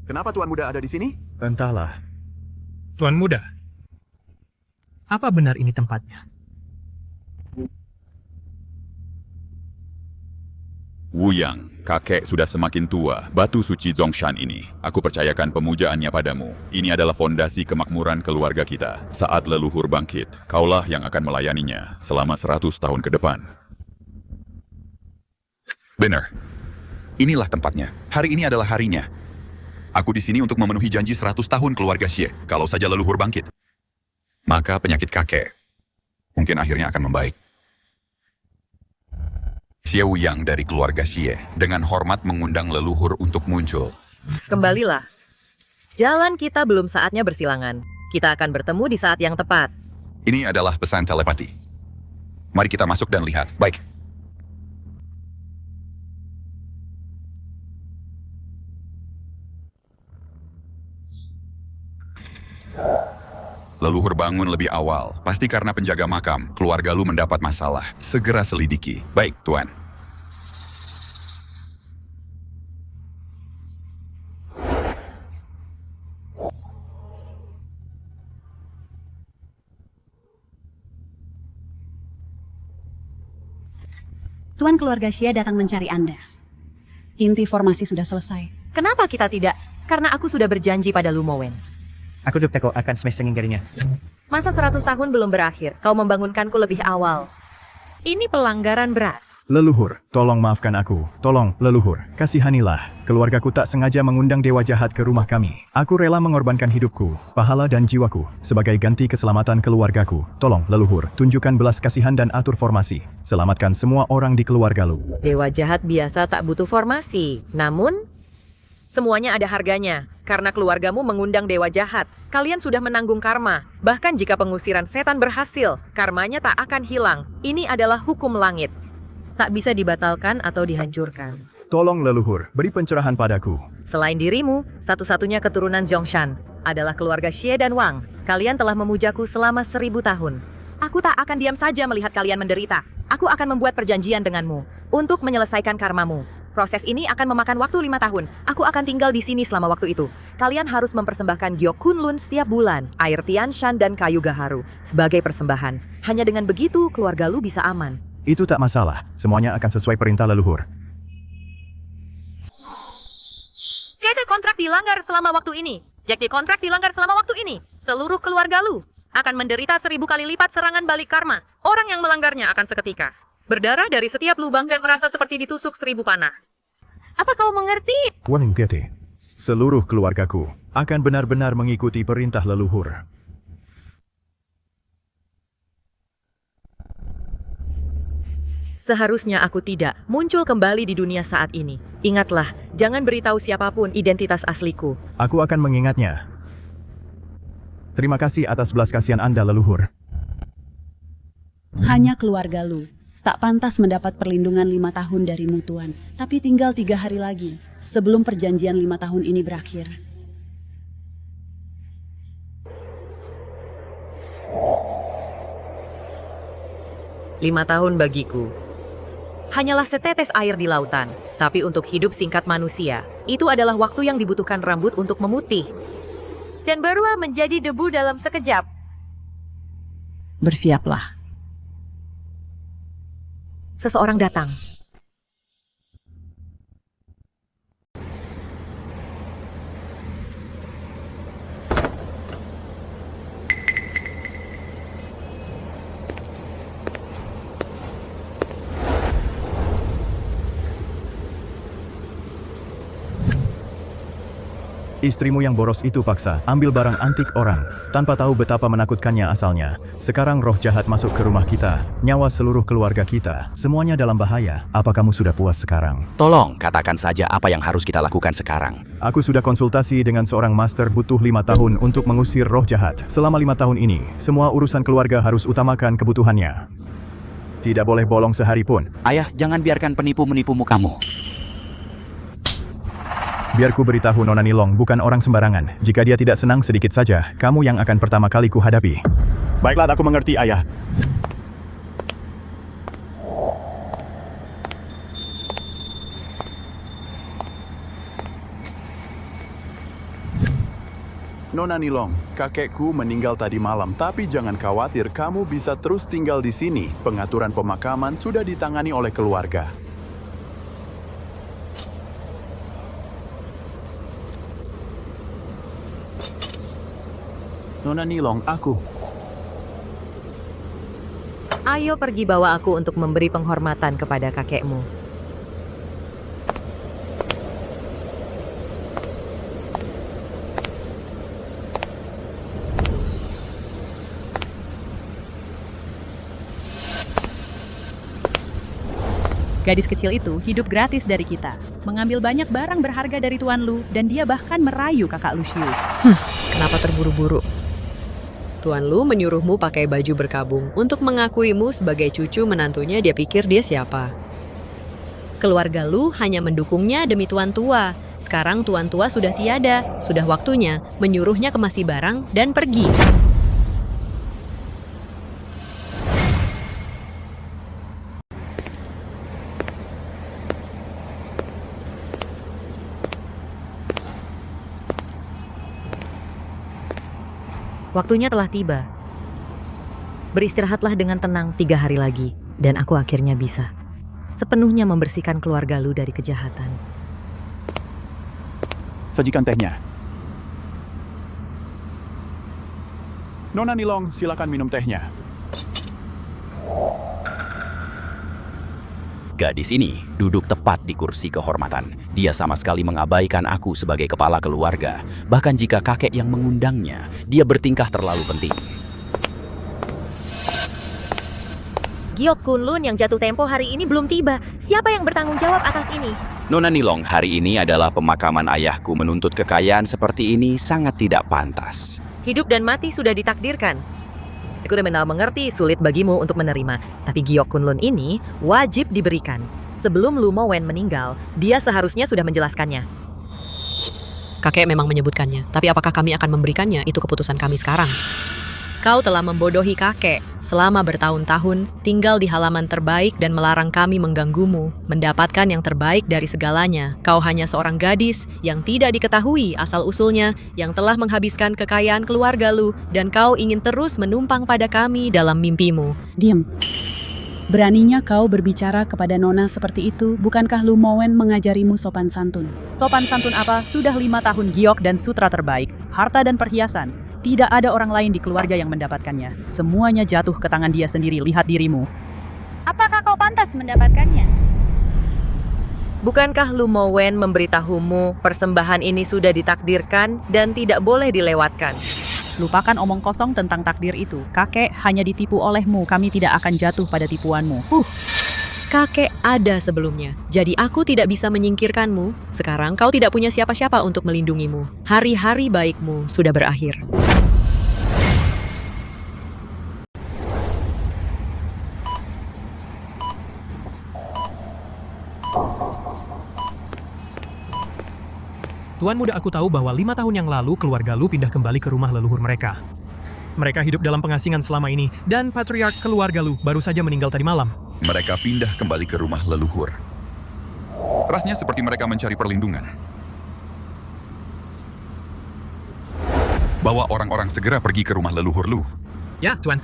Kenapa Tuan Muda ada di sini? Entahlah. Tuan Muda, apa benar ini tempatnya? Wuyang, kakek sudah semakin tua. Batu suci Zongshan ini, aku percayakan pemujaannya padamu. Ini adalah fondasi kemakmuran keluarga kita. Saat leluhur bangkit, kaulah yang akan melayaninya selama 100 tahun ke depan. Benar. Inilah tempatnya. Hari ini adalah harinya. Aku di sini untuk memenuhi janji 100 tahun keluarga Xie, kalau saja leluhur bangkit. Maka penyakit kakek mungkin akhirnya akan membaik. Xie Wuyang dari keluarga Xie dengan hormat mengundang leluhur untuk muncul. Kembalilah. Jalan kita belum saatnya bersilangan. Kita akan bertemu di saat yang tepat. Ini adalah pesan telepati. Mari kita masuk dan lihat. Baik. Leluhur bangun lebih awal. Pasti karena penjaga makam. Keluarga lu mendapat masalah. Segera selidiki. Baik, Tuan. Tuan keluarga Xie datang mencari Anda. Inti formasi sudah selesai. Kenapa kita tidak? Karena aku sudah berjanji pada Lu Mowen. Aku duk akan smash garinya. Masa 100 tahun belum berakhir, kau membangunkanku lebih awal. Ini pelanggaran berat. Leluhur, tolong maafkan aku. Tolong, leluhur, kasihanilah. Keluargaku tak sengaja mengundang dewa jahat ke rumah kami. Aku rela mengorbankan hidupku, pahala dan jiwaku sebagai ganti keselamatan keluargaku. Tolong, leluhur, tunjukkan belas kasihan dan atur formasi. Selamatkan semua orang di keluarga lu. Dewa jahat biasa tak butuh formasi. Namun, semuanya ada harganya. Karena keluargamu mengundang dewa jahat, kalian sudah menanggung karma. Bahkan jika pengusiran setan berhasil, karmanya tak akan hilang. Ini adalah hukum langit. Tak bisa dibatalkan atau dihancurkan. Tolong leluhur, beri pencerahan padaku. Selain dirimu, satu-satunya keturunan Zongshan adalah keluarga Xie dan Wang. Kalian telah memujaku selama 1000 tahun. Aku tak akan diam saja melihat kalian menderita. Aku akan membuat perjanjian denganmu untuk menyelesaikan karmamu. Proses ini akan memakan waktu 5 tahun. Aku akan tinggal di sini selama waktu itu. Kalian harus mempersembahkan Gyo Kunlun setiap bulan, air Tianshan dan kayu gaharu sebagai persembahan. Hanya dengan begitu keluarga lu bisa aman. Itu tak masalah, semuanya akan sesuai perintah leluhur. Kete kontrak dilanggar selama waktu ini. Jadi kontrak dilanggar selama waktu ini. Seluruh keluarga lu akan menderita 1000 kali lipat serangan balik karma. Orang yang melanggarnya akan seketika berdarah dari setiap lubang dan merasa seperti ditusuk 1000 panah. Apa kau mengerti? Waning Kete, seluruh keluargaku akan benar-benar mengikuti perintah leluhur. Seharusnya aku tidak muncul kembali di dunia saat ini. Ingatlah, jangan beritahu siapapun identitas asliku. Aku akan mengingatnya. Terima kasih atas belas kasihan Anda, leluhur. Hanya keluarga Lu tak pantas mendapat perlindungan 5 tahun darimu, Tuan. Tapi tinggal 3 hari lagi sebelum perjanjian 5 tahun ini berakhir. Lima tahun bagiku hanyalah setetes air di lautan. Tapi untuk hidup singkat manusia, itu adalah waktu yang dibutuhkan rambut untuk memutih dan berubah menjadi debu dalam sekejap. Bersiaplah. Seseorang datang. Istrimu yang boros itu paksa ambil barang antik orang, tanpa tahu betapa menakutkannya asalnya. Sekarang roh jahat masuk ke rumah kita, nyawa seluruh keluarga kita, semuanya dalam bahaya. Apa kamu sudah puas sekarang? Tolong, katakan saja apa yang harus kita lakukan sekarang. Aku sudah konsultasi dengan seorang master, butuh 5 tahun untuk mengusir roh jahat. Selama 5 tahun ini, semua urusan keluarga harus utamakan kebutuhannya. Tidak boleh bolong sehari pun. Ayah, jangan biarkan penipu menipumu kamu. Biar ku beritahu Nona Nilong bukan orang sembarangan. Jika dia tidak senang sedikit saja, kamu yang akan pertama kali ku hadapi. Baiklah, aku mengerti, Ayah. Nona Nilong, kakekku meninggal tadi malam, tapi jangan khawatir, kamu bisa terus tinggal di sini. Pengaturan pemakaman sudah ditangani oleh keluarga. Nona Nilong, aku. Ayo pergi bawa aku untuk memberi penghormatan kepada kakekmu. Gadis kecil itu hidup gratis dari kita, mengambil banyak barang berharga dari Tuan Lu, dan dia bahkan merayu kakak Luciu. Kenapa terburu-buru? Tuan Lu menyuruhmu pakai baju berkabung untuk mengakuimu sebagai cucu menantunya. Dia pikir dia siapa? Keluarga Lu hanya mendukungnya demi Tuan Tua. Sekarang Tuan Tua sudah tiada. Sudah waktunya menyuruhnya kemasi barang dan pergi. Waktunya telah tiba. Beristirahatlah dengan tenang 3 hari lagi, dan aku akhirnya bisa sepenuhnya membersihkan keluarga Lu dari kejahatan. Sajikan tehnya. Nona Nilong, silakan minum tehnya. Gadis ini duduk tepat di kursi kehormatan. Dia sama sekali mengabaikan aku sebagai kepala keluarga. Bahkan jika kakek yang mengundangnya, dia bertingkah terlalu penting. Giok Kunlun yang jatuh tempo hari ini belum tiba. Siapa yang bertanggung jawab atas ini? Nona Nilong, hari ini adalah pemakaman ayahku. Menuntut kekayaan seperti ini sangat tidak pantas. Hidup dan mati sudah ditakdirkan. Aku benar mengerti sulit bagimu untuk menerima, tapi Giok Kunlun ini wajib diberikan. Sebelum Lu Mowen meninggal, dia seharusnya sudah menjelaskannya. Kakek memang menyebutkannya, tapi apakah kami akan memberikannya? Itu keputusan kami sekarang. Kau telah membodohi kakek selama bertahun-tahun, tinggal di halaman terbaik dan melarang kami mengganggumu, mendapatkan yang terbaik dari segalanya. Kau hanya seorang gadis yang tidak diketahui asal-usulnya, yang telah menghabiskan kekayaan keluarga Lu, dan kau ingin terus menumpang pada kami dalam mimpimu. Diam. Beraninya kau berbicara kepada Nona seperti itu? Bukankah Lu Mowen mengajarimu sopan santun? Sopan santun apa? Sudah 5 tahun giok dan sutra terbaik, harta dan perhiasan. Tidak ada orang lain di keluarga yang mendapatkannya. Semuanya jatuh ke tangan dia sendiri. Lihat dirimu. Apakah kau pantas mendapatkannya? Bukankah Lu Mowen memberitahumu persembahan ini sudah ditakdirkan dan tidak boleh dilewatkan? Lupakan omong kosong tentang takdir itu. Kakek hanya ditipu olehmu. Kami tidak akan jatuh pada tipuanmu. Kakek ada sebelumnya, jadi aku tidak bisa menyingkirkanmu. Sekarang kau tidak punya siapa-siapa untuk melindungimu. Hari-hari baikmu sudah berakhir. Tuan muda, aku tahu bahwa 5 tahun yang lalu keluarga Lu pindah kembali ke rumah leluhur mereka. Mereka hidup dalam pengasingan selama ini, dan patriark keluarga Lu baru saja meninggal tadi malam. Mereka pindah kembali ke rumah leluhur. Rasanya seperti mereka mencari perlindungan. Bawa orang-orang segera pergi ke rumah leluhur Lu. Ya, Tuan.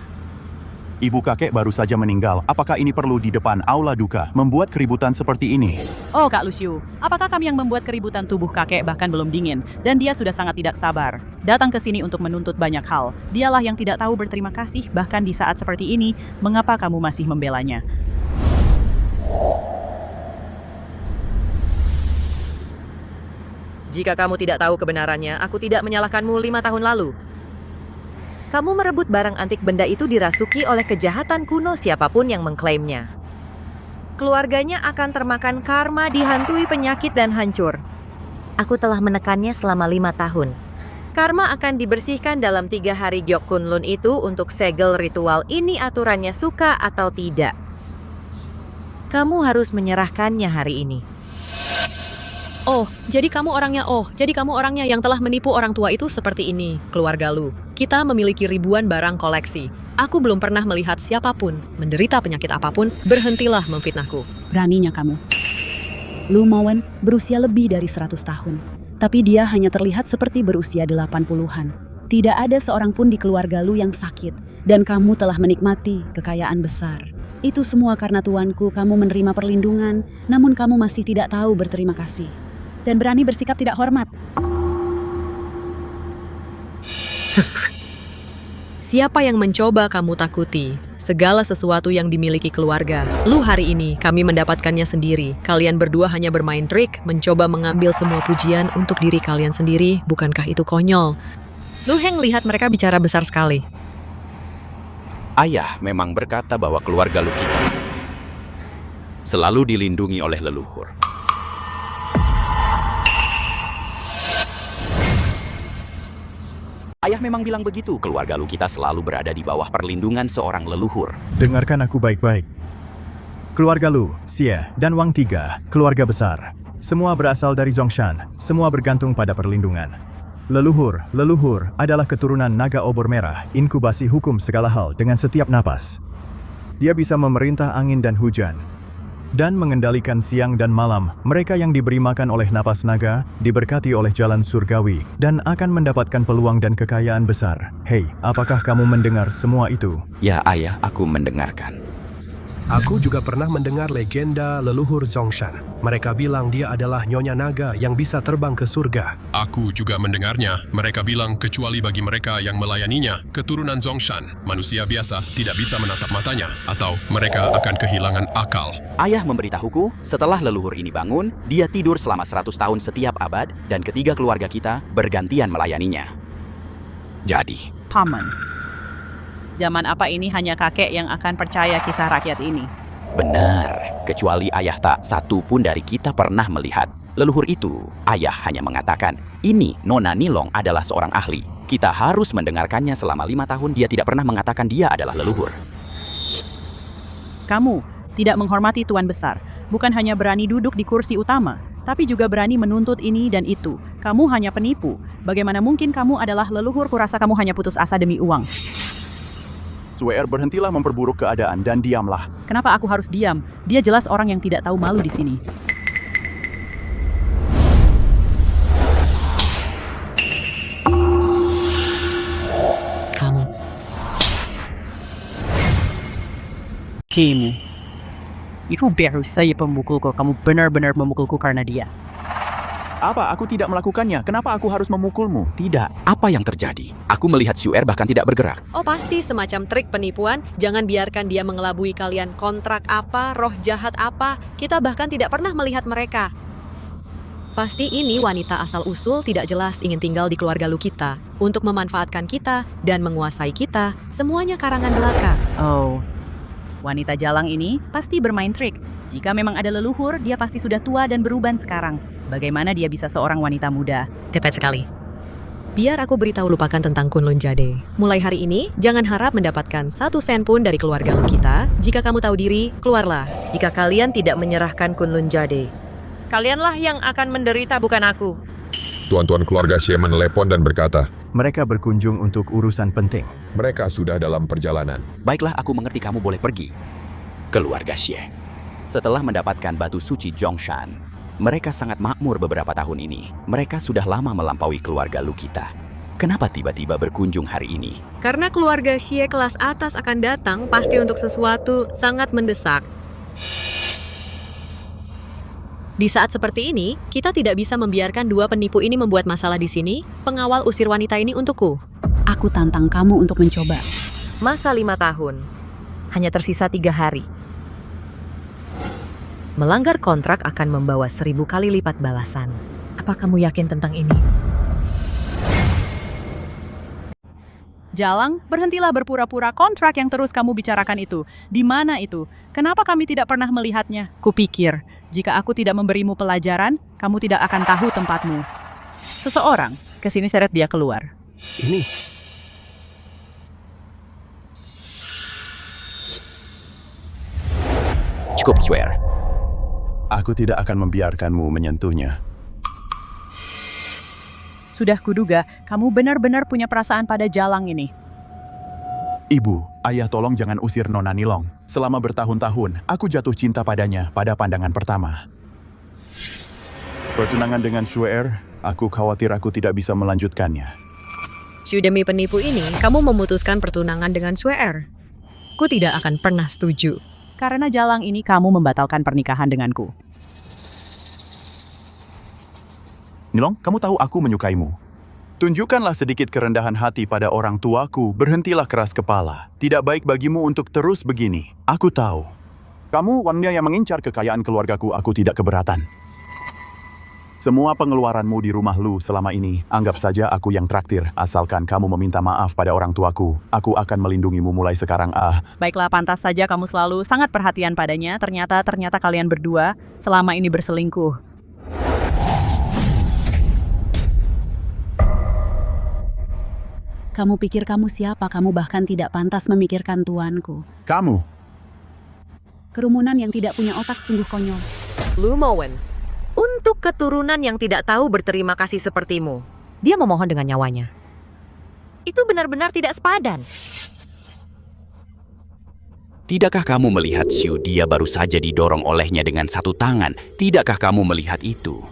Ibu kakek baru saja meninggal. Apakah ini perlu di depan aula duka membuat keributan seperti ini? Oh, Kak Luciu, apakah kami yang membuat keributan? Tubuh kakek bahkan belum dingin, dan dia sudah sangat tidak sabar. Datang ke sini untuk menuntut banyak hal. Dialah yang tidak tahu berterima kasih, bahkan di saat seperti ini. Mengapa kamu masih membelanya? Jika kamu tidak tahu kebenarannya, aku tidak menyalahkanmu 5 tahun lalu. Kamu merebut barang antik, benda itu dirasuki oleh kejahatan kuno siapapun yang mengklaimnya. Keluarganya akan termakan karma, dihantui penyakit dan hancur. Aku telah menekannya selama 5 tahun. Karma akan dibersihkan dalam 3 hari Giok Kunlun itu untuk segel ritual ini, aturannya suka atau tidak. Kamu harus menyerahkannya hari ini. Jadi kamu orangnya yang telah menipu orang tua itu seperti ini. Keluarga Lu, kita memiliki ribuan barang koleksi. Aku belum pernah melihat siapapun menderita penyakit apapun. Berhentilah memfitnahku. Beraninya kamu. Lu Mowen berusia lebih dari 100 tahun. tapi dia hanya terlihat seperti berusia 80-an. Tidak ada seorang pun di keluarga Lu yang sakit, dan kamu telah menikmati kekayaan besar. Itu semua karena tuanku, kamu menerima perlindungan, namun kamu masih tidak tahu berterima kasih. Dan berani bersikap tidak hormat. Siapa yang mencoba kamu takuti? Segala sesuatu yang dimiliki keluarga. Lu hari ini, kami mendapatkannya sendiri. Kalian berdua hanya bermain trik, mencoba mengambil semua pujian untuk diri kalian sendiri. Bukankah itu konyol? Lu Heng lihat mereka bicara besar sekali. Ayah memang berkata bahwa keluarga Lu kita selalu dilindungi oleh leluhur. Ayah memang bilang begitu, keluarga Lu kita selalu berada di bawah perlindungan seorang leluhur. Dengarkan aku baik-baik. Keluarga Lu, Xie, dan Wang Tiga, keluarga besar. Semua berasal dari Zhongshan, semua bergantung pada perlindungan. Leluhur adalah keturunan naga obor merah, inkubasi hukum segala hal dengan setiap napas. Dia bisa memerintah angin dan hujan, dan mengendalikan siang dan malam. Mereka yang diberi makan oleh napas naga, diberkati oleh jalan surgawi, dan akan mendapatkan peluang dan kekayaan besar. Hei, apakah kamu mendengar semua itu? Ya ayah, aku mendengarkan. Aku juga pernah mendengar legenda leluhur Zhongshan. Mereka bilang dia adalah nyonya naga yang bisa terbang ke surga. Aku juga mendengarnya. Mereka bilang kecuali bagi mereka yang melayaninya, keturunan Zhongshan, manusia biasa tidak bisa menatap matanya, atau mereka akan kehilangan akal. Ayah memberitahuku, setelah leluhur ini bangun, dia tidur selama 100 tahun setiap abad, dan ketiga keluarga kita bergantian melayaninya. Jadi, Paman, zaman apa ini hanya kakek yang akan percaya kisah rakyat ini? benar, kecuali ayah tak satu pun dari kita pernah melihat leluhur itu. Ayah hanya mengatakan, ini Nona Nilong adalah seorang ahli. Kita harus mendengarkannya selama 5 tahun, dia tidak pernah mengatakan dia adalah leluhur. Kamu tidak menghormati Tuan Besar. Bukan hanya berani duduk di kursi utama, tapi juga berani menuntut ini dan itu. Kamu hanya penipu. Bagaimana mungkin kamu adalah leluhur? Kurasa kamu hanya putus asa demi uang. Suer, berhentilah memperburuk keadaan dan diamlah. Kenapa aku harus diam? Dia jelas orang yang tidak tahu malu di sini. Kamu. Kamu. Itu baru saya pemukulku. Kamu benar-benar memukulku karena dia. Apa? Aku tidak melakukannya. Kenapa aku harus memukulmu? Tidak. Apa yang terjadi? Aku melihat Xuer bahkan tidak bergerak. Oh pasti semacam trik penipuan. Jangan biarkan dia mengelabui kalian. Kontrak apa, roh jahat apa, kita bahkan tidak pernah melihat mereka. Pasti ini wanita asal-usul tidak jelas ingin tinggal di keluarga Lu kita. Untuk memanfaatkan kita dan menguasai kita, semuanya karangan belaka. Oh, wanita jalang ini pasti bermain trik. Jika memang ada leluhur, dia pasti sudah tua dan beruban sekarang. Bagaimana dia bisa seorang wanita muda? Tepat sekali. Biar aku beritahu lupakan tentang Kunlun Jade. Mulai hari ini, jangan harap mendapatkan 1 sen pun dari keluarga Lu kita. Jika kamu tahu diri, keluarlah. Jika kalian tidak menyerahkan Kunlun Jade, kalianlah yang akan menderita, bukan aku. Tuan-tuan keluarga Xie menelepon dan berkata, Mereka berkunjung untuk urusan penting. mereka sudah dalam perjalanan. Baiklah, aku mengerti, kamu boleh pergi. Keluarga Xie. Setelah mendapatkan batu suci Zhongshan, mereka sangat makmur beberapa tahun ini. Mereka sudah lama melampaui keluarga Lu kita. Kenapa tiba-tiba berkunjung hari ini? Karena keluarga Xie kelas atas akan datang pasti untuk sesuatu sangat mendesak. Di saat seperti ini, kita tidak bisa membiarkan 2 penipu ini membuat masalah di sini. Pengawal usir wanita ini untukku. Aku tantang kamu untuk mencoba. Masa 5 tahun. Hanya tersisa 3 hari. Melanggar kontrak akan membawa 1000 kali lipat balasan. Apa kamu yakin tentang ini? Jalang, berhentilah berpura-pura. Kontrak yang terus kamu bicarakan itu. Di mana itu? Kenapa kami tidak pernah melihatnya? Kupikir, jika aku tidak memberimu pelajaran, kamu tidak akan tahu tempatmu. Seseorang, kesini seret dia keluar. Ini, Cukup, Xuer. Aku tidak akan membiarkanmu menyentuhnya. Sudah kuduga, kamu benar-benar punya perasaan pada Jalang ini. Ibu, ayah tolong jangan usir Nona Nilong. Selama bertahun-tahun, aku jatuh cinta padanya pada pandangan pertama. Pertunangan dengan Xuer Aku khawatir aku tidak bisa melanjutkannya. Shu, demi penipu ini, kamu memutuskan pertunangan dengan Shuer. Ku tidak akan pernah setuju. Karena jalang ini kamu membatalkan pernikahan denganku. Nilong, kamu tahu aku menyukaimu. Tunjukkanlah sedikit kerendahan hati pada orang tuaku, berhentilah keras kepala. Tidak baik bagimu untuk terus begini. Aku tahu. Kamu wanita yang mengincar kekayaan keluargaku, aku tidak keberatan. Semua pengeluaranmu di rumah Lu selama ini, anggap saja aku yang traktir. Asalkan kamu meminta maaf pada orang tuaku, aku akan melindungimu mulai sekarang. Baiklah, pantas saja kamu selalu sangat perhatian padanya. Ternyata kalian berdua selama ini berselingkuh. Kamu pikir kamu siapa? Kamu bahkan tidak pantas memikirkan tuanku. Kamu? Kerumunan yang tidak punya otak sungguh konyol. Lu Mowen, untuk keturunan yang tidak tahu berterima kasih sepertimu, dia memohon dengan nyawanya. Itu benar-benar tidak sepadan. Tidakkah kamu melihat Shu, dia baru saja didorong olehnya dengan satu tangan? Tidakkah kamu melihat itu?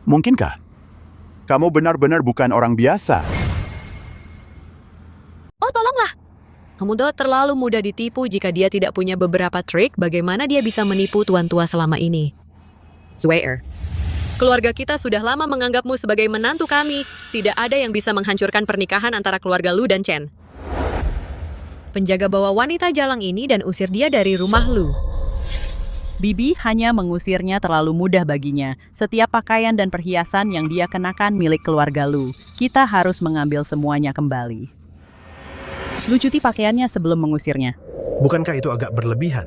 Mungkinkah? Kamu benar-benar bukan orang biasa. Oh, tolonglah. Kemudian terlalu mudah ditipu jika dia tidak punya beberapa trik bagaimana dia bisa menipu tuan tua selama ini. Shuer, keluarga kita sudah lama menganggapmu sebagai menantu kami. Tidak ada yang bisa menghancurkan pernikahan antara keluarga Lu dan Chen. Penjaga bawa wanita jalang ini dan usir dia dari rumah Lu. Bibi hanya mengusirnya terlalu mudah baginya. Setiap pakaian dan perhiasan yang dia kenakan milik keluarga Lu. Kita harus mengambil semuanya kembali. Lu cuti pakaiannya sebelum mengusirnya. Bukankah itu agak berlebihan?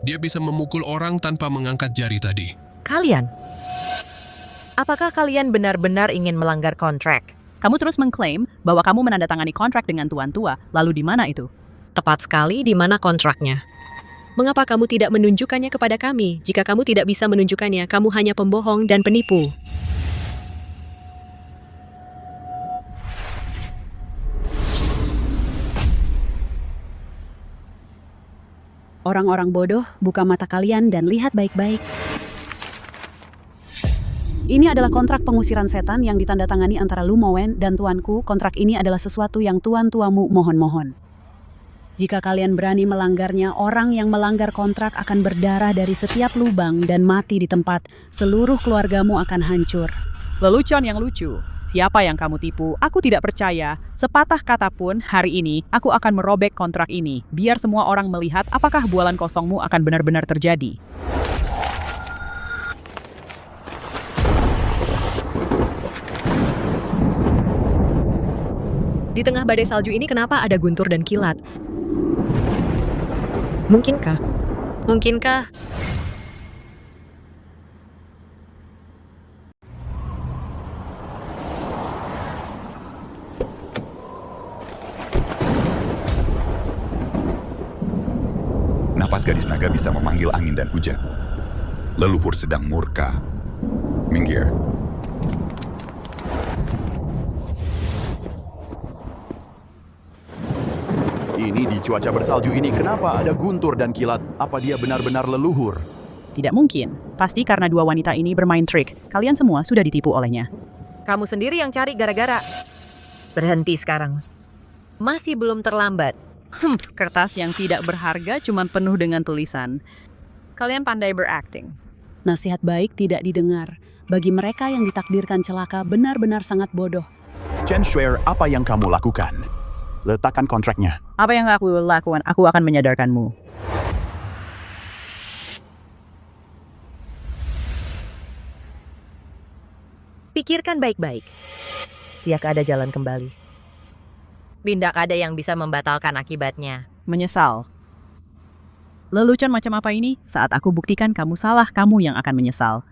Dia bisa memukul orang tanpa mengangkat jari tadi. Kalian, apakah kalian benar-benar ingin melanggar kontrak? Kamu terus mengklaim bahwa kamu menandatangani kontrak dengan tuan tua. Lalu di mana itu? Tepat sekali, di mana kontraknya? Mengapa kamu tidak menunjukkannya kepada kami? Jika kamu tidak bisa menunjukkannya, kamu hanya pembohong dan penipu. Orang-orang bodoh, buka mata kalian dan lihat baik-baik. Ini adalah kontrak pengusiran setan yang ditandatangani antara Lu Mowen dan tuanku. Kontrak ini adalah sesuatu yang tuan-tuamu mohon-mohon. Jika kalian berani melanggarnya, orang yang melanggar kontrak akan berdarah dari setiap lubang dan mati di tempat. Seluruh keluargamu akan hancur. Lelucon yang lucu. Siapa yang kamu tipu? Aku tidak percaya. Sepatah kata pun, hari ini aku akan merobek kontrak ini. Biar semua orang melihat apakah bualan kosongmu akan benar-benar terjadi. Di tengah badai salju ini kenapa ada guntur dan kilat? Mungkinkah? Mungkinkah? Napas gadis naga bisa memanggil angin dan hujan. Leluhur sedang murka. Minggir. Ini di cuaca bersalju ini, kenapa ada guntur dan kilat? Apa dia benar-benar leluhur? Tidak mungkin. Pasti karena dua wanita ini bermain trik. Kalian semua sudah ditipu olehnya. Kamu sendiri yang cari gara-gara. Berhenti sekarang. Masih belum terlambat. Kertas yang tidak berharga cuma penuh dengan tulisan. Kalian pandai berakting. Nasihat baik tidak didengar. Bagi mereka yang ditakdirkan celaka benar-benar sangat bodoh. Chen Shuer, apa yang kamu lakukan? Letakkan kontraknya. Apa yang aku lakukan? Aku akan menyadarkanmu. Pikirkan baik-baik. Tidak ada jalan kembali. Tidak ada yang bisa membatalkan akibatnya. Menyesal. Lelucon macam apa ini? Saat aku buktikan kamu salah, kamu yang akan menyesal.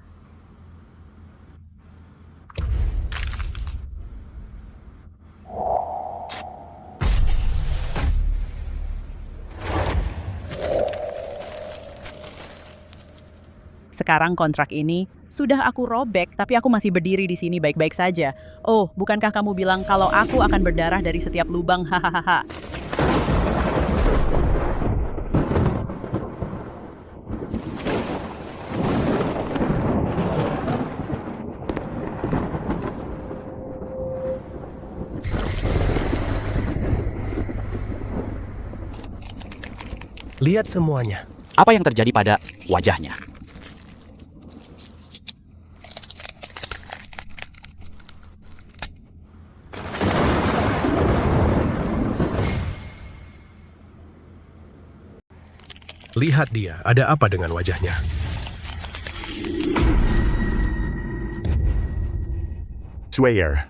Sekarang kontrak ini sudah aku robek, tapi aku masih berdiri di sini baik-baik saja. Oh, bukankah kamu bilang kalau aku akan berdarah dari setiap lubang? Hahaha. Lihat semuanya. Apa yang terjadi pada wajahnya? Lihat dia, ada apa dengan wajahnya? Swayer.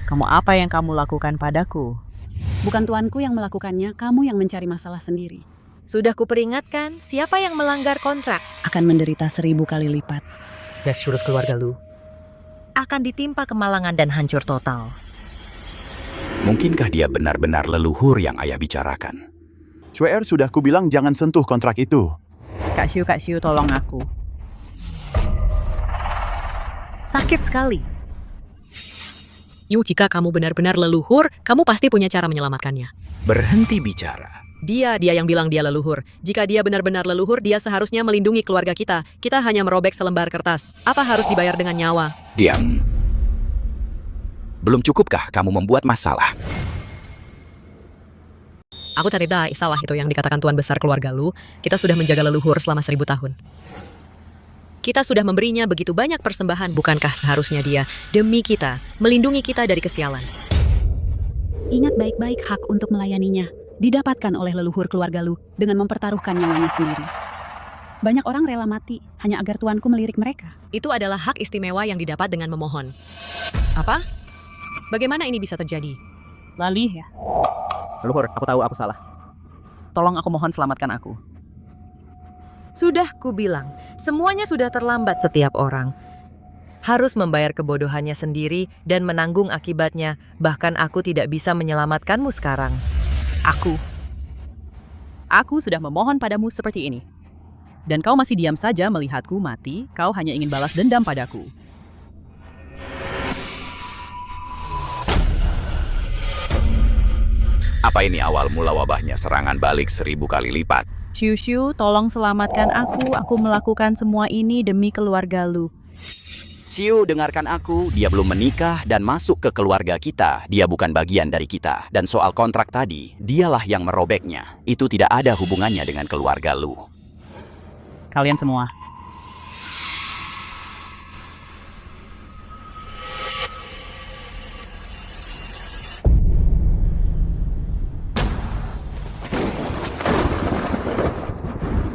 Kamu apa yang kamu lakukan padaku? Bukan tuanku yang melakukannya, kamu yang mencari masalah sendiri. Sudah kuperingatkan, siapa yang melanggar kontrak Akan menderita 1000 kali lipat. dan seluruh keluarga lu akan ditimpa kemalangan dan hancur total. Mungkinkah dia benar-benar leluhur yang ayah bicarakan? Swayer, sudah kubilang jangan sentuh kontrak itu. Kak Xiu, tolong aku. Sakit sekali. Yu, jika kamu benar-benar leluhur, kamu pasti punya cara menyelamatkannya. Berhenti bicara. Dia yang bilang dia leluhur. Jika dia benar-benar leluhur, dia seharusnya melindungi keluarga kita. Kita hanya merobek selembar kertas. Apa harus dibayar dengan nyawa? Diam. Belum cukupkah kamu membuat masalah? Aku cari tahu salah itu yang dikatakan tuan besar keluarga lu. Kita sudah menjaga leluhur selama 1000 tahun. Kita sudah memberinya begitu banyak persembahan. Bukankah seharusnya dia, demi kita, melindungi kita dari kesialan? Ingat baik-baik hak untuk melayaninya. Didapatkan oleh leluhur keluarga lu dengan mempertaruhkan nyawanya sendiri. Banyak orang rela mati hanya agar tuanku melirik mereka. Itu adalah hak istimewa yang didapat dengan memohon. Apa? Bagaimana ini bisa terjadi? Lalih ya. Leluhur, aku tahu aku salah. Tolong aku mohon selamatkan aku. Sudah kubilang, semuanya sudah terlambat. Setiap orang harus membayar kebodohannya sendiri dan menanggung akibatnya. Bahkan aku tidak bisa menyelamatkanmu sekarang. Aku sudah memohon padamu seperti ini. Dan kau masih diam saja melihatku mati, kau hanya ingin balas dendam padaku. Apa ini awal mula wabahnya serangan balik 1000 kali lipat? Xiu, tolong selamatkan aku. Aku melakukan semua ini demi keluarga lu. Xiu, dengarkan aku. Dia belum menikah dan masuk ke keluarga kita. Dia bukan bagian dari kita. Dan soal kontrak tadi, dialah yang merobeknya. Itu tidak ada hubungannya dengan keluarga lu. Kalian semua.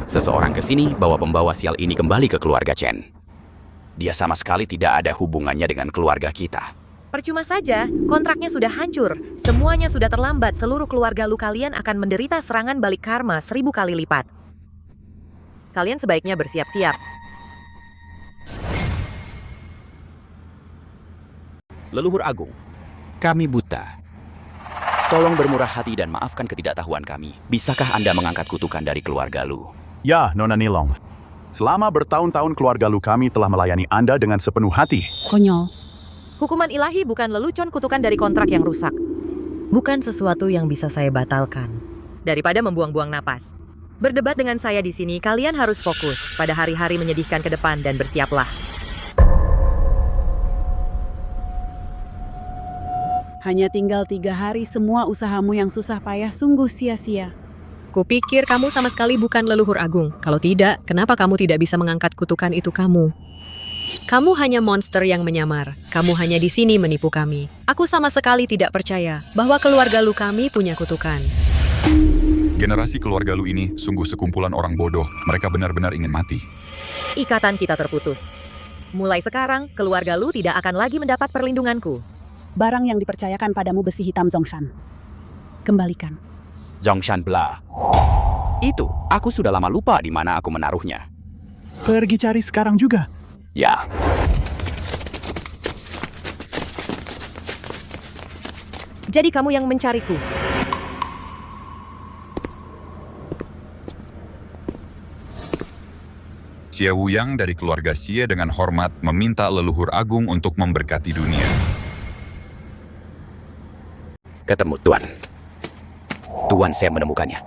Seseorang ke sini bawa pembawa sial ini kembali ke keluarga Chen. Dia sama sekali tidak ada hubungannya dengan keluarga kita. Percuma saja, kontraknya sudah hancur. Semuanya sudah terlambat. Seluruh keluarga lu kalian akan menderita serangan balik karma 1000 kali lipat. Kalian sebaiknya bersiap-siap. Leluhur Agung, kami buta. Tolong bermurah hati dan maafkan ketidaktahuan kami. Bisakah Anda mengangkat kutukan dari keluarga lu? Ya, Nona Nilong. Selama bertahun-tahun keluarga lu kami telah melayani Anda dengan sepenuh hati. Konyol. Hukuman ilahi bukan lelucon kutukan dari kontrak yang rusak. Bukan sesuatu yang bisa saya batalkan. Daripada membuang-buang napas. Berdebat dengan saya di sini, kalian harus fokus pada hari-hari menyedihkan ke depan dan bersiaplah. Hanya tinggal 3 hari, semua usahamu yang susah payah sungguh sia-sia. Kupikir kamu sama sekali bukan leluhur agung. Kalau tidak, kenapa kamu tidak bisa mengangkat kutukan itu kamu? Kamu hanya monster yang menyamar. Kamu hanya di sini menipu kami. Aku sama sekali tidak percaya bahwa keluarga lu kami punya kutukan. Generasi keluarga lu ini sungguh sekumpulan orang bodoh. Mereka benar-benar ingin mati. Ikatan kita terputus. Mulai sekarang, keluarga lu tidak akan lagi mendapat perlindunganku. Barang yang dipercayakan padamu besi hitam Zongshan. Kembalikan. Zongshan bla. Itu, aku sudah lama lupa di mana aku menaruhnya. Pergi cari sekarang juga. Ya. Jadi kamu yang mencariku. Xie Wuyang dari keluarga Xie dengan hormat meminta leluhur agung untuk memberkati dunia. Ketemu Tuan. Tuan, saya menemukannya.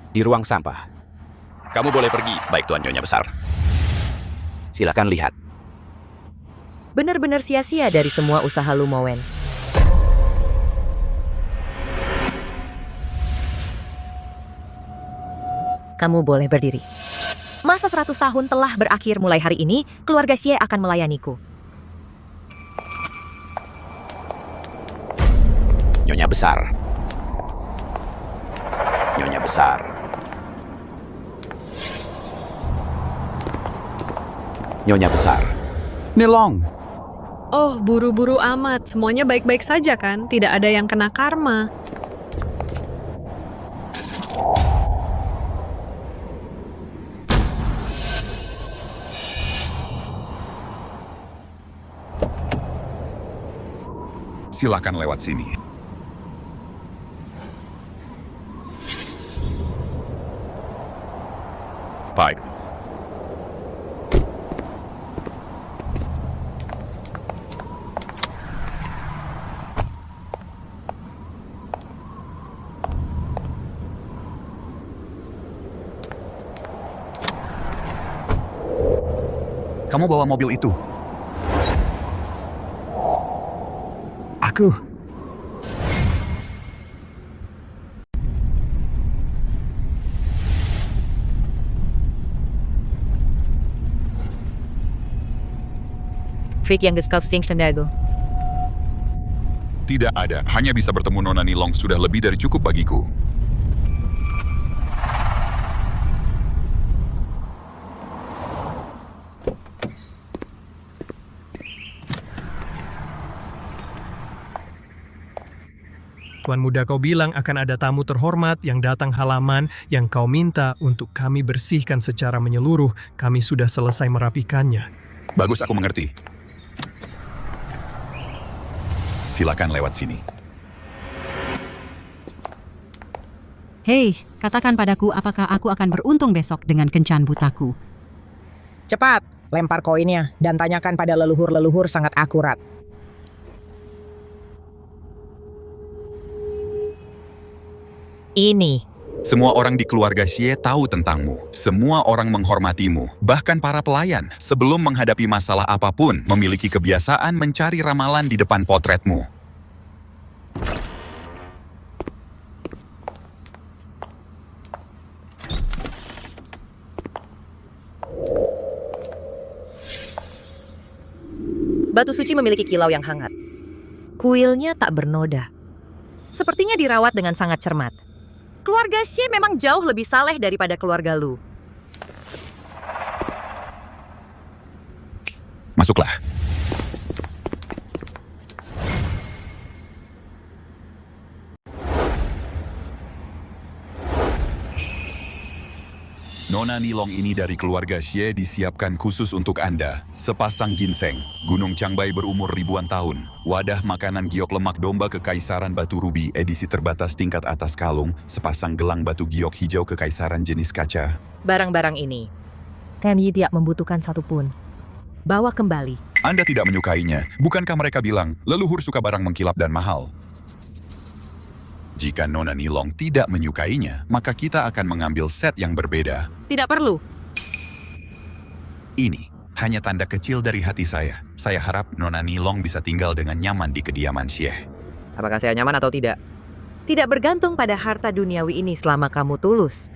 Di ruang sampah. Kamu boleh pergi. Baik, Tuan Nyonya Besar. Silakan lihat. Benar-benar sia-sia dari semua usaha Lu Mowen. Kamu boleh berdiri. Masa 100 tahun telah berakhir mulai hari ini, keluarga Xie akan melayaniku. Nyonya besar. Nyonya besar. Nyonya besar. Nilong, Oh, buru-buru amat. Semuanya baik-baik saja kan? Tidak ada yang kena karma. Silakan lewat sini. Baik. Kamu bawa mobil itu. Aku. Fik yang geskafsing Sendago. Tidak ada, hanya bisa bertemu Nona Nilong sudah lebih dari cukup bagiku. Tuan muda kau bilang akan ada tamu terhormat yang datang halaman yang kau minta untuk kami bersihkan secara menyeluruh. Kami sudah selesai merapikannya. Bagus, aku mengerti. Silakan lewat sini. Hei, katakan padaku apakah aku akan beruntung besok dengan kencan butaku. Cepat, lempar koinnya dan tanyakan pada leluhur-leluhur sangat akurat. Ini. Semua orang di keluarga Xie tahu tentangmu. Semua orang menghormatimu. Bahkan para pelayan, sebelum menghadapi masalah apapun, memiliki kebiasaan mencari ramalan di depan potretmu. Batu suci memiliki kilau yang hangat. Kuilnya tak bernoda. Sepertinya dirawat dengan sangat cermat. Keluarga Xie memang jauh lebih saleh daripada keluarga Lu. Masuklah. Nona Nilong ini dari keluarga Xie disiapkan khusus untuk Anda. Sepasang ginseng, Gunung Changbai berumur ribuan tahun, wadah makanan giok lemak domba Kekaisaran Batu Rubi edisi terbatas tingkat atas kalung, sepasang gelang batu giok hijau Kekaisaran jenis kaca. Barang-barang ini, kami tidak membutuhkan satupun. Bawa kembali. Anda tidak menyukainya. Bukankah mereka bilang, leluhur suka barang mengkilap dan mahal? Jika Nona Nilong tidak menyukainya, maka kita akan mengambil set yang berbeda. Tidak perlu. Ini hanya tanda kecil dari hati saya. Saya harap Nona Nilong bisa tinggal dengan nyaman di kediaman Xie. Apakah saya nyaman atau tidak? Tidak bergantung pada harta duniawi ini selama kamu tulus.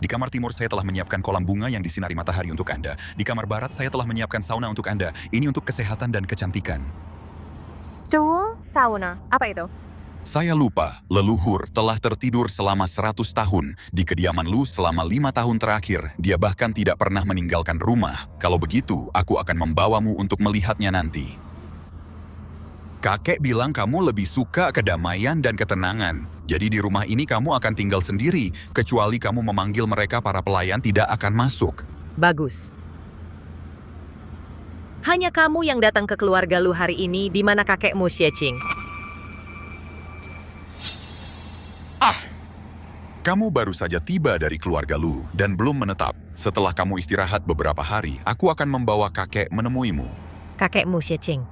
Di kamar timur saya telah menyiapkan kolam bunga yang disinari matahari untuk Anda. Di kamar barat saya telah menyiapkan sauna untuk Anda. Ini untuk kesehatan dan kecantikan. Sauna. Apa itu? Saya lupa, leluhur telah tertidur selama 100 tahun. Di kediaman Lu selama 5 tahun terakhir, dia bahkan tidak pernah meninggalkan rumah. Kalau begitu, aku akan membawamu untuk melihatnya nanti. Kakek bilang kamu lebih suka kedamaian dan ketenangan. Jadi di rumah ini kamu akan tinggal sendiri, kecuali kamu memanggil mereka para pelayan tidak akan masuk. Bagus. Hanya kamu yang datang ke keluarga Lu hari ini, di mana kakekmu Xie Qing. Kamu baru saja tiba dari keluarga Lu dan belum menetap. Setelah kamu istirahat beberapa hari, aku akan membawa kakek menemuimu. Kakekmu Xie Qing.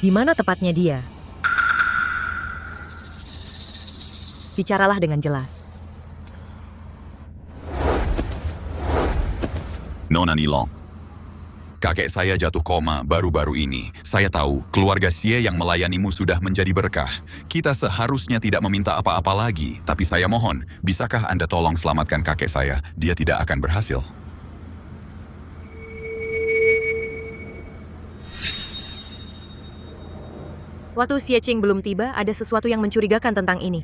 Di mana tepatnya dia? Bicaralah dengan jelas. Nona Nilong. Kakek saya jatuh koma baru-baru ini. Saya tahu keluarga Xie yang melayanimu sudah menjadi berkah. Kita seharusnya tidak meminta apa-apa lagi. Tapi saya mohon, bisakah Anda tolong selamatkan kakek saya? Dia tidak akan berhasil. Waktu Xie Qing belum tiba, ada sesuatu yang mencurigakan tentang ini.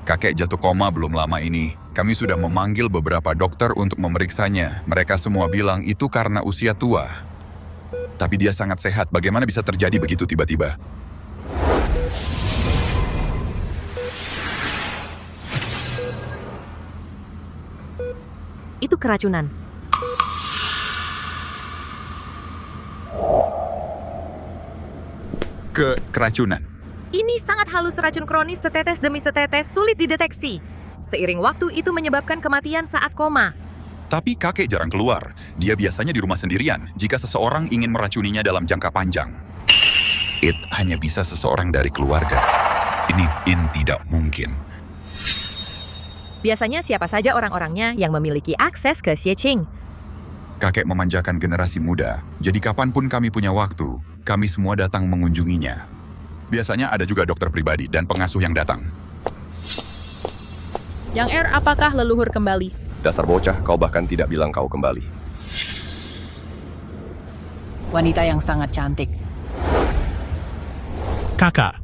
Kakek jatuh koma belum lama ini. Kami sudah memanggil beberapa dokter untuk memeriksanya. Mereka semua bilang itu karena usia tua. Tapi dia sangat sehat. Bagaimana bisa terjadi begitu tiba-tiba? Itu keracunan. Keracunan. Ini sangat halus racun kronis setetes demi setetes sulit dideteksi. Seiring waktu itu menyebabkan kematian saat koma. Tapi kakek jarang keluar. Dia biasanya di rumah sendirian jika seseorang ingin meracuninya dalam jangka panjang. It hanya bisa seseorang dari keluarga. Ini tidak mungkin. Biasanya siapa saja orang-orangnya yang memiliki akses ke Xie Qing. Kakek memanjakan generasi muda. Jadi kapanpun kami punya waktu, kami semua datang mengunjunginya. Biasanya ada juga dokter pribadi dan pengasuh yang datang. Yang apakah leluhur kembali? Dasar bocah, kau bahkan tidak bilang kau kembali. Wanita yang sangat cantik. Kakak,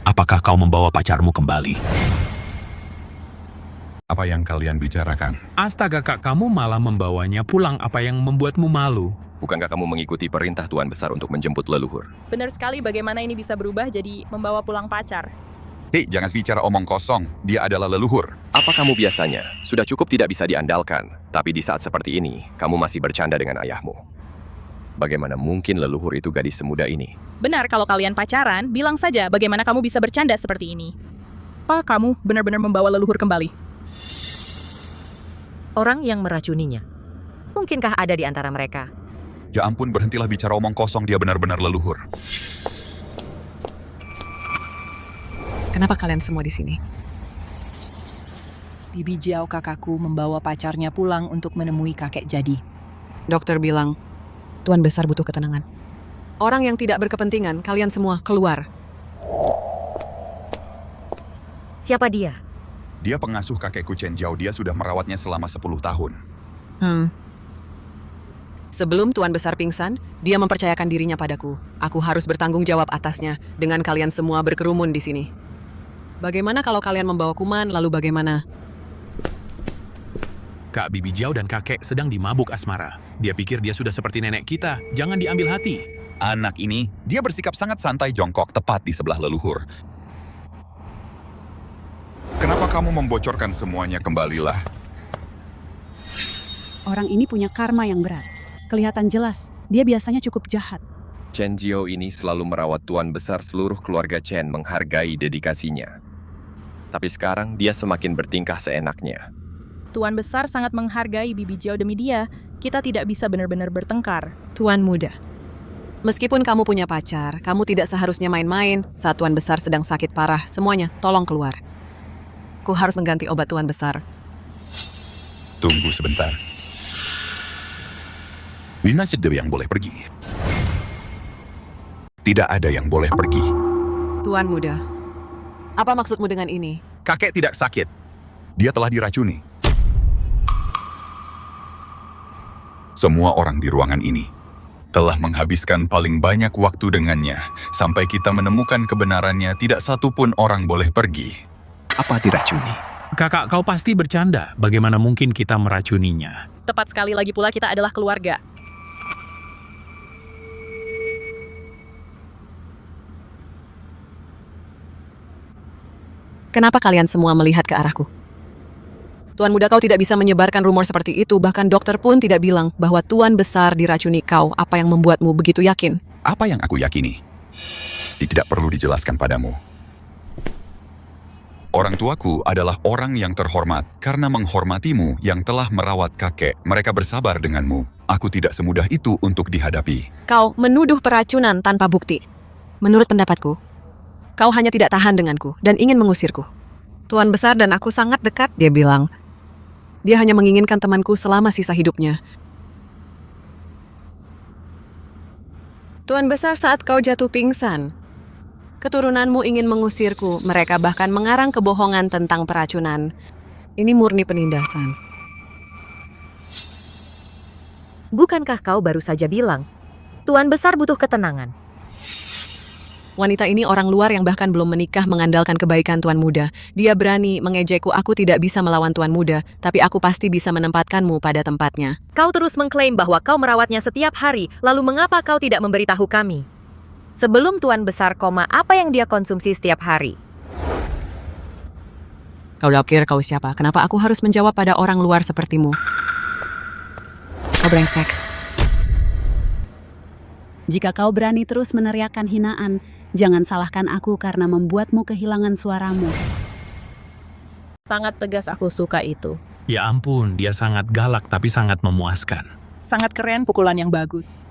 apakah kau membawa pacarmu kembali? Apa yang kalian bicarakan? Astaga kak, kamu malah membawanya pulang. Apa yang membuatmu malu? Bukankah kamu mengikuti perintah Tuan Besar untuk menjemput leluhur? Benar sekali, bagaimana ini bisa berubah jadi membawa pulang pacar? Hei, jangan bicara omong kosong. Dia adalah leluhur. Apa kamu biasanya? Sudah cukup tidak bisa diandalkan. Tapi di saat seperti ini, kamu masih bercanda dengan ayahmu. Bagaimana mungkin leluhur itu gadis semuda ini? Benar, kalau kalian pacaran, bilang saja bagaimana kamu bisa bercanda seperti ini. Apa kamu benar-benar membawa leluhur kembali? Orang yang meracuninya. Mungkinkah ada di antara mereka? Ya ampun, berhentilah bicara omong kosong. Dia benar-benar leluhur. Kenapa kalian semua di sini? Bibi Jiao kakakku membawa pacarnya pulang untuk menemui kakek jadi. Dokter bilang, Tuan Besar butuh ketenangan. Orang yang tidak berkepentingan, kalian semua keluar. Siapa dia? Dia pengasuh kakekku Chen Jiao. Dia sudah merawatnya selama 10 tahun. Sebelum Tuan Besar pingsan, dia mempercayakan dirinya padaku. Aku harus bertanggung jawab atasnya dengan kalian semua berkerumun di sini. Bagaimana kalau kalian membawa kuman, lalu bagaimana? Kak Bibi Jiao dan kakek sedang dimabuk asmara. Dia pikir dia sudah seperti nenek kita. Jangan diambil hati. Anak ini, dia bersikap sangat santai jongkok tepat di sebelah leluhur. Kenapa kamu membocorkan semuanya? Kembalilah. Orang ini punya karma yang berat. Kelihatan jelas, dia biasanya cukup jahat. Chen Jiao ini selalu merawat Tuan Besar. Seluruh keluarga Chen menghargai dedikasinya. Tapi sekarang dia semakin bertingkah seenaknya. Tuan Besar sangat menghargai Bibi Jiao demi dia. Kita tidak bisa benar-benar bertengkar. Tuan muda, meskipun kamu punya pacar, kamu tidak seharusnya main-main saat Tuan Besar sedang sakit parah. Semuanya, tolong keluar. Ku harus mengganti obat Tuan Besar. Tunggu sebentar. Lina Sedeu yang boleh pergi. Tidak ada yang boleh pergi. Tuan muda, apa maksudmu dengan ini? Kakek tidak sakit. Dia telah diracuni. Semua orang di ruangan ini telah menghabiskan paling banyak waktu dengannya. Sampai kita menemukan kebenarannya, tidak satu pun orang boleh pergi. Apa diracuni? Kakak, kau pasti bercanda. Bagaimana mungkin kita meracuninya? Tepat sekali, lagi pula kita adalah keluarga. Kenapa kalian semua melihat ke arahku? Tuan muda, kau tidak bisa menyebarkan rumor seperti itu. Bahkan dokter pun tidak bilang bahwa Tuan Besar diracuni kau. Apa yang membuatmu begitu yakin? Apa yang aku yakini? Tidak perlu dijelaskan padamu. Orang tuaku adalah orang yang terhormat. Karena menghormatimu yang telah merawat kakek, mereka bersabar denganmu. Aku tidak semudah itu untuk dihadapi. Kau menuduh peracunan tanpa bukti. Menurut pendapatku, kau hanya tidak tahan denganku dan ingin mengusirku. Tuan Besar dan aku sangat dekat, dia bilang. Dia hanya menginginkan temanku selama sisa hidupnya. Tuan Besar, saat kau jatuh pingsan, keturunanmu ingin mengusirku. Mereka bahkan mengarang kebohongan tentang peracunan. Ini murni penindasan. Bukankah kau baru saja bilang, Tuan Besar butuh ketenangan? Wanita ini orang luar yang bahkan belum menikah mengandalkan kebaikan Tuan Muda. Dia berani mengejekku. Aku tidak bisa melawan Tuan Muda, tapi aku pasti bisa menempatkanmu pada tempatnya. Kau terus mengklaim bahwa kau merawatnya setiap hari, lalu mengapa kau tidak memberitahu kami? Sebelum Tuan Besar koma, apa yang dia konsumsi setiap hari? Kau pikir kau siapa? Kenapa aku harus menjawab pada orang luar sepertimu? Kau brengsek. Jika kau berani terus meneriakkan hinaan, jangan salahkan aku karena membuatmu kehilangan suaramu. Sangat tegas, aku suka itu. Ya ampun, dia sangat galak tapi sangat memuaskan. Sangat keren, pukulan yang bagus.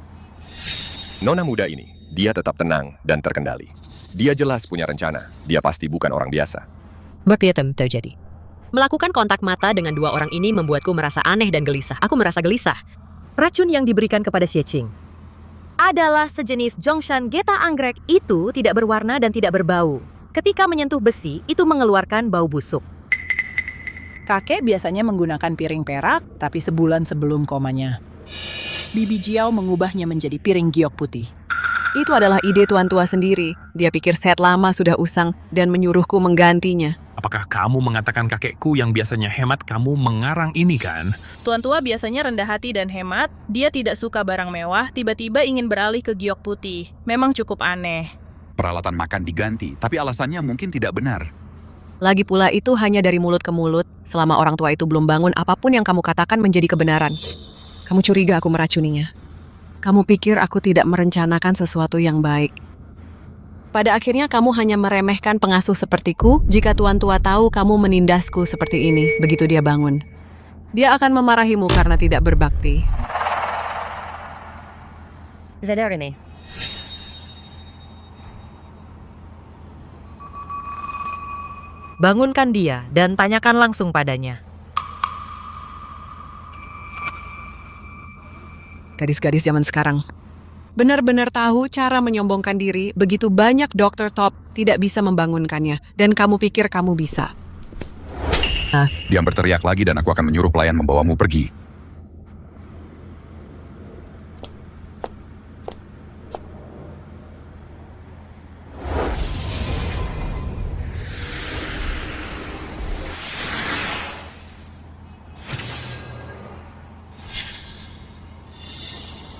Nona muda ini, dia tetap tenang dan terkendali. Dia jelas punya rencana. Dia pasti bukan orang biasa. Berpietem terjadi. Melakukan kontak mata dengan dua orang ini membuatku merasa aneh dan gelisah. Aku merasa gelisah. Racun yang diberikan kepada Xie Qing adalah sejenis Zhongshan Geta anggrek. Itu tidak berwarna dan tidak berbau. Ketika menyentuh besi, itu mengeluarkan bau busuk. Kakek biasanya menggunakan piring perak, tapi sebulan sebelum komanya, Bibi Jiao mengubahnya menjadi piring giok putih. Itu adalah ide tuan tua sendiri. Dia pikir set lama sudah usang dan menyuruhku menggantinya. Apakah kamu mengatakan kakekku yang biasanya hemat kamu mengarang ini kan? Tuan tua biasanya rendah hati dan hemat. Dia tidak suka barang mewah, tiba-tiba ingin beralih ke giok putih. Memang cukup aneh. Peralatan makan diganti, tapi alasannya mungkin tidak benar. Lagi pula itu hanya dari mulut ke mulut. Selama orang tua itu belum bangun, apapun yang kamu katakan menjadi kebenaran. Kamu curiga aku meracuninya. Kamu pikir aku tidak merencanakan sesuatu yang baik. Pada akhirnya kamu hanya meremehkan pengasuh sepertiku jika tuan tua tahu kamu menindasku seperti ini begitu dia bangun. Dia akan memarahimu karena tidak berbakti. Zadarene. Bangunkan dia dan tanyakan langsung padanya. Gadis-gadis zaman sekarang benar-benar tahu cara menyombongkan diri. Begitu banyak dokter top tidak bisa membangunkannya. Dan kamu pikir kamu bisa. Dia berteriak lagi dan aku akan menyuruh pelayan membawamu pergi.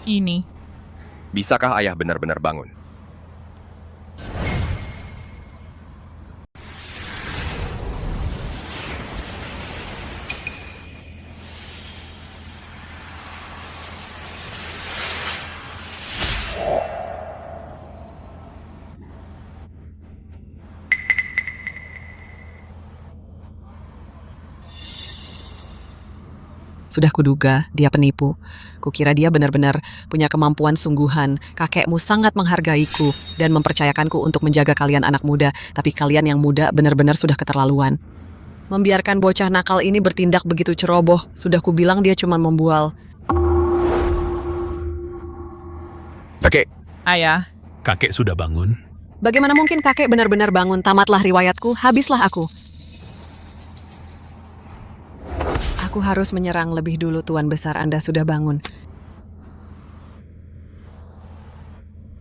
Ini. Bisakah ayah benar-benar bangun? Sudah kuduga dia penipu. Kukira dia benar-benar punya kemampuan sungguhan. Kakekmu sangat menghargaiku dan mempercayakanku untuk menjaga kalian anak muda. Tapi kalian yang muda benar-benar sudah keterlaluan. Membiarkan bocah nakal ini bertindak begitu ceroboh. Sudah kubilang dia cuma membual. Kakek. Ayah. Kakek sudah bangun. Bagaimana mungkin kakek benar-benar bangun? Tamatlah riwayatku, habislah aku. Aku harus menyerang lebih dulu, Tuan Besar. Anda sudah bangun.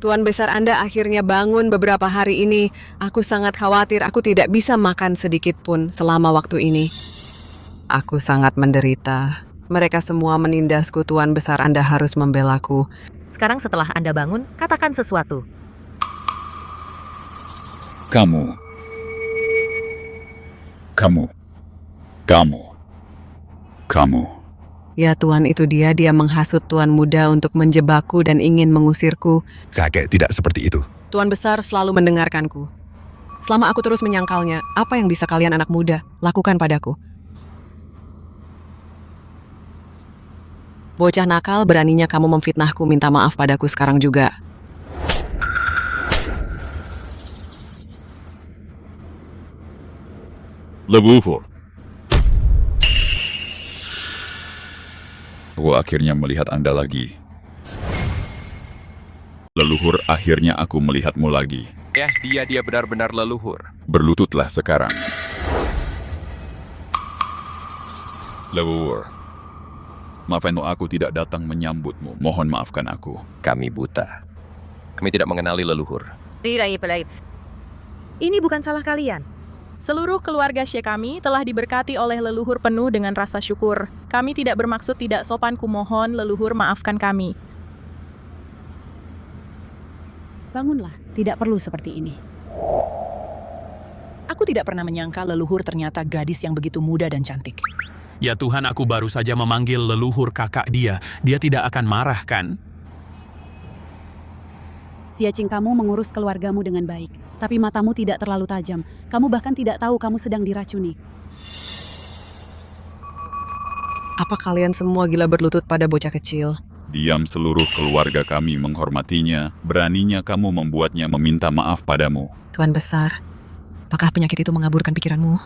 Tuan Besar, Anda akhirnya bangun beberapa hari ini. Aku sangat khawatir. Aku tidak bisa makan sedikit pun selama waktu ini. Aku sangat menderita. Mereka semua menindasku, Tuan Besar. Anda harus membelaku. Sekarang setelah Anda bangun, katakan sesuatu. Kamu. Ya Tuan, itu dia. Dia menghasut Tuan Muda untuk menjebakku dan ingin mengusirku. Kakek tidak seperti itu. Tuan Besar selalu mendengarkanku. Selama aku terus menyangkalnya, apa yang bisa kalian anak muda lakukan padaku? Bocah nakal, beraninya kamu memfitnahku, minta maaf padaku sekarang juga. Leluhur. Aku akhirnya melihat Anda lagi. Leluhur, akhirnya aku melihatmu lagi. Ya, dia benar-benar leluhur. Berlututlah sekarang. Leluhur. Maafkan aku tidak datang menyambutmu. Mohon maafkan aku. Kami buta. Kami tidak mengenali leluhur. Ini bukan salah kalian. Seluruh keluarga Xie kami telah diberkati oleh leluhur penuh dengan rasa syukur. Kami tidak bermaksud tidak sopan, kumohon leluhur maafkan kami. Bangunlah, tidak perlu seperti ini. Aku tidak pernah menyangka leluhur ternyata gadis yang begitu muda dan cantik. Ya Tuhan, aku baru saja memanggil leluhur kakak dia. Dia tidak akan marah, kan? Siacing, kamu mengurus keluargamu dengan baik, tapi matamu tidak terlalu tajam. Kamu bahkan tidak tahu kamu sedang diracuni. Apa kalian semua gila berlutut pada bocah kecil? Diam, seluruh keluarga kami menghormatinya. Beraninya kamu membuatnya meminta maaf padamu. Tuan besar, apakah penyakit itu mengaburkan pikiranmu?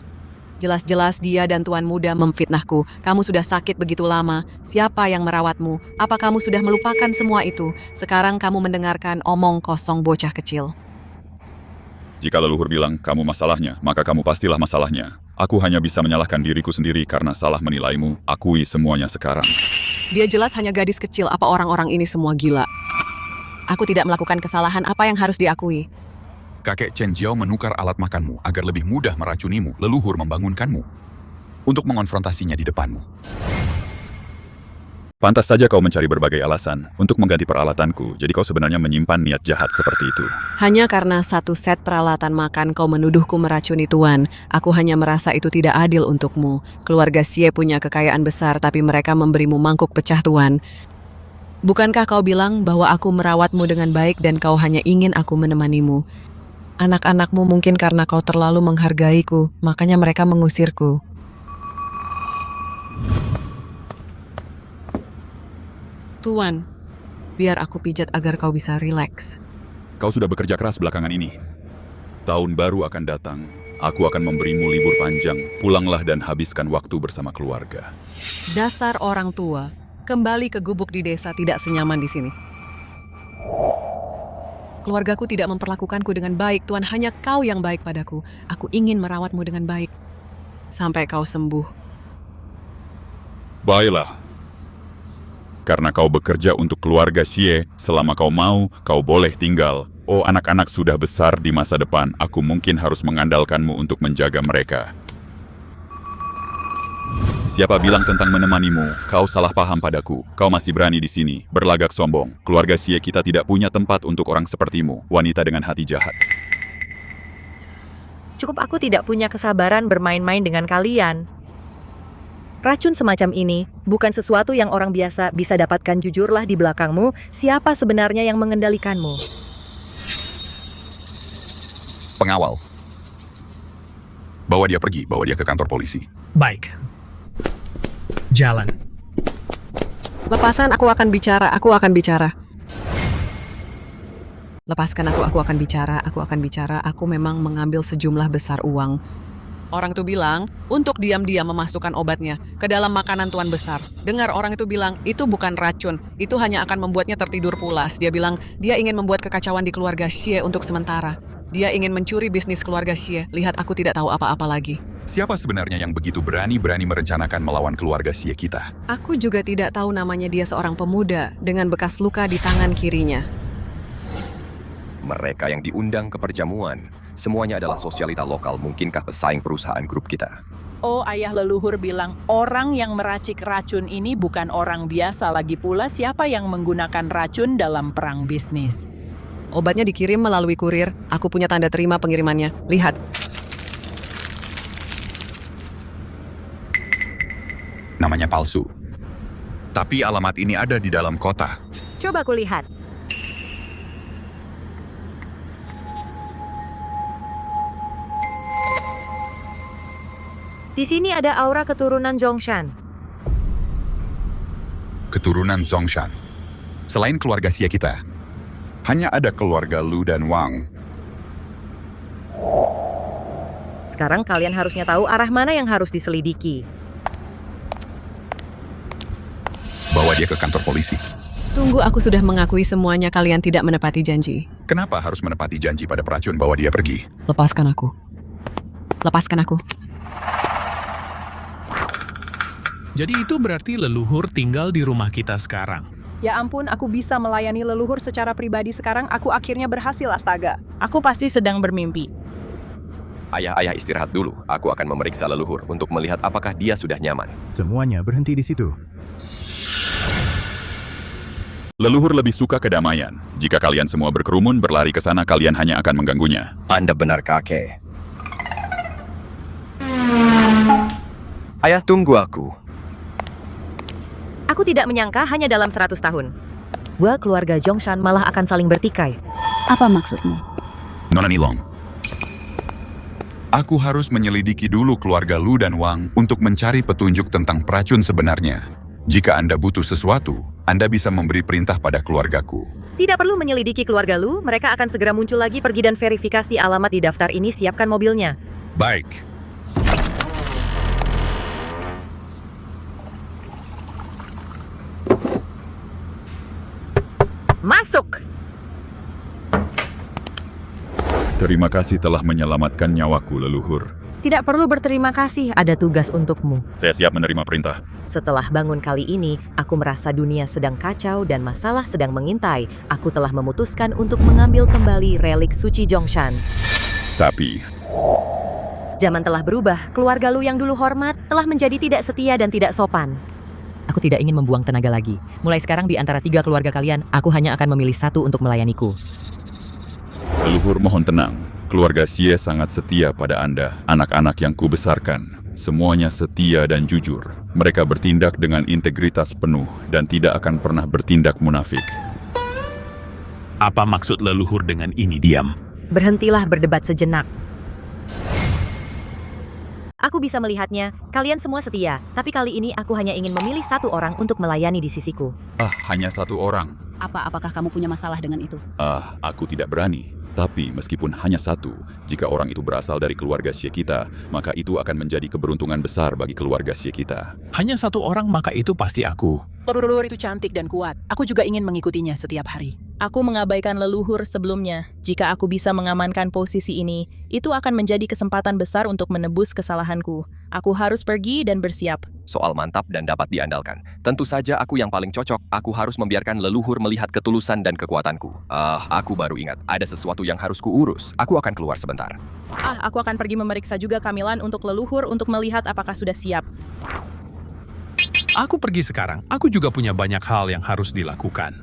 Jelas-jelas dia dan tuan muda memfitnahku. Kamu sudah sakit begitu lama. Siapa yang merawatmu? Apa kamu sudah melupakan semua itu? Sekarang kamu mendengarkan omong kosong bocah kecil. Jika leluhur bilang kamu masalahnya, maka kamu pastilah masalahnya. Aku hanya bisa menyalahkan diriku sendiri karena salah menilaimu. Akui semuanya sekarang. Dia jelas hanya gadis kecil. Apa orang-orang ini semua gila? Aku tidak melakukan kesalahan. Apa yang harus diakui? Kakek Chen Jiao menukar alat makanmu agar lebih mudah meracunimu. Leluhur membangunkanmu untuk mengonfrontasinya di depanmu. Pantas saja kau mencari berbagai alasan untuk mengganti peralatanku. Jadi kau sebenarnya menyimpan niat jahat seperti itu. Hanya karena satu set peralatan makan kau menuduhku meracuni tuan. Aku hanya merasa itu tidak adil untukmu. Keluarga Xie punya kekayaan besar, tapi mereka memberimu mangkuk pecah, tuan. Bukankah kau bilang bahwa aku merawatmu dengan baik dan kau hanya ingin aku menemanimu? Anak-anakmu mungkin karena kau terlalu menghargaiku, makanya mereka mengusirku. Tuan, biar aku pijat agar kau bisa rileks. Kau sudah bekerja keras belakangan ini. Tahun baru akan datang. Aku akan memberimu libur panjang. Pulanglah dan habiskan waktu bersama keluarga. Dasar orang tua, kembali ke gubuk di desa tidak senyaman di sini. Keluargaku tidak memperlakukanku dengan baik, Tuan. Hanya kau yang baik padaku. Aku ingin merawatmu dengan baik. Sampai kau sembuh. Baiklah. Karena kau bekerja untuk keluarga Xie, selama kau mau, kau boleh tinggal. Oh, anak-anak sudah besar di masa depan. Aku mungkin harus mengandalkanmu untuk menjaga mereka. Siapa bilang tentang menemanimu? Kau salah paham padaku. Kau masih berani di sini, berlagak sombong. Keluarga Xie kita tidak punya tempat untuk orang sepertimu, wanita dengan hati jahat. Cukup, aku tidak punya kesabaran bermain-main dengan kalian. Racun semacam ini bukan sesuatu yang orang biasa bisa dapatkan. Jujurlah di belakangmu, siapa sebenarnya yang mengendalikanmu? Pengawal. Bawa dia pergi, bawa dia ke kantor polisi. Baik. Jalan. Lepasan, aku akan bicara, aku akan bicara. Lepaskan aku akan bicara, aku akan bicara. Aku memang mengambil sejumlah besar uang. Orang itu bilang, untuk diam-diam memasukkan obatnya ke dalam makanan tuan besar. Dengar, orang itu bilang, itu bukan racun. Itu hanya akan membuatnya tertidur pulas. Dia bilang, dia ingin membuat kekacauan di keluarga Xie untuk sementara. Dia ingin mencuri bisnis keluarga Xie. Lihat, aku tidak tahu apa-apa lagi. Siapa sebenarnya yang begitu berani-berani merencanakan melawan keluarga Xie kita? Aku juga tidak tahu namanya. Dia seorang pemuda dengan bekas luka di tangan kirinya. Mereka yang diundang ke perjamuan, semuanya adalah sosialita lokal. Mungkinkah pesaing perusahaan grup kita? Oh, ayah leluhur bilang orang yang meracik racun ini bukan orang biasa. Lagi pula siapa yang menggunakan racun dalam perang bisnis? Obatnya dikirim melalui kurir. Aku punya tanda terima pengirimannya. Lihat. Namanya palsu. Tapi alamat ini ada di dalam kota. Coba kulihat. Di sini ada aura keturunan Zhongshan. Keturunan Zhongshan. Selain keluarga Xie kita, hanya ada keluarga Lu dan Wang. Sekarang kalian harusnya tahu arah mana yang harus diselidiki. Bawa dia ke kantor polisi. Tunggu, aku sudah mengakui semuanya, kalian tidak menepati janji. Kenapa harus menepati janji pada peracun bawa dia pergi? Lepaskan aku. Lepaskan aku. Jadi itu berarti leluhur tinggal di rumah kita sekarang. Ya ampun, aku bisa melayani leluhur secara pribadi sekarang. Aku akhirnya berhasil, astaga. Aku pasti sedang bermimpi. Ayah istirahat dulu. Aku akan memeriksa leluhur untuk melihat apakah dia sudah nyaman. Semuanya berhenti di situ. Leluhur lebih suka kedamaian. Jika kalian semua berkerumun berlari ke sana, kalian hanya akan mengganggunya. Anda benar, kakek. Ayah, tunggu aku. Aku tidak menyangka hanya dalam 100 tahun. Dua keluarga Zhongshan malah akan saling bertikai. Apa maksudmu? Nona Nilong. Aku harus menyelidiki dulu keluarga Lu dan Wang untuk mencari petunjuk tentang peracun sebenarnya. Jika Anda butuh sesuatu, Anda bisa memberi perintah pada keluargaku. Tidak perlu menyelidiki keluarga Lu, mereka akan segera muncul lagi. Pergi dan verifikasi alamat di daftar ini, siapkan mobilnya. Baik. Masuk! Terima kasih telah menyelamatkan nyawaku, leluhur. Tidak perlu berterima kasih, ada tugas untukmu. Saya siap menerima perintah. Setelah bangun kali ini, aku merasa dunia sedang kacau dan masalah sedang mengintai. Aku telah memutuskan untuk mengambil kembali relik suci Zhongshan. Tapi zaman telah berubah, keluarga Lu yang dulu hormat telah menjadi tidak setia dan tidak sopan. Aku tidak ingin membuang tenaga lagi. Mulai sekarang di antara 3 keluarga kalian, aku hanya akan memilih 1 untuk melayaniku. leluhur mohon tenang. Keluarga Xie sangat setia pada Anda, anak-anak yang kubesarkan. Semuanya setia dan jujur. Mereka bertindak dengan integritas penuh dan tidak akan pernah bertindak munafik. Apa maksud leluhur dengan ini, diam? Berhentilah berdebat sejenak. Aku bisa melihatnya, kalian semua setia, tapi kali ini aku hanya ingin memilih 1 orang untuk melayani di sisiku. Hanya 1 orang. Apakah kamu punya masalah dengan itu? Aku tidak berani. Tapi meskipun hanya 1, jika orang itu berasal dari keluarga Xie kita, maka itu akan menjadi keberuntungan besar bagi keluarga Xie kita. Hanya 1 orang, maka itu pasti aku. Leluhur itu cantik dan kuat. Aku juga ingin mengikutinya setiap hari. Aku mengabaikan leluhur sebelumnya. Jika aku bisa mengamankan posisi ini, itu akan menjadi kesempatan besar untuk menebus kesalahanku. Aku harus pergi dan bersiap. Soal mantap dan dapat diandalkan. Tentu saja aku yang paling cocok. Aku harus membiarkan leluhur melihat ketulusan dan kekuatanku. Aku baru ingat, ada sesuatu yang harus kuurus. Aku akan keluar sebentar. Aku akan pergi memeriksa juga kehamilan untuk leluhur untuk melihat apakah sudah siap. Aku pergi sekarang. Aku juga punya banyak hal yang harus dilakukan.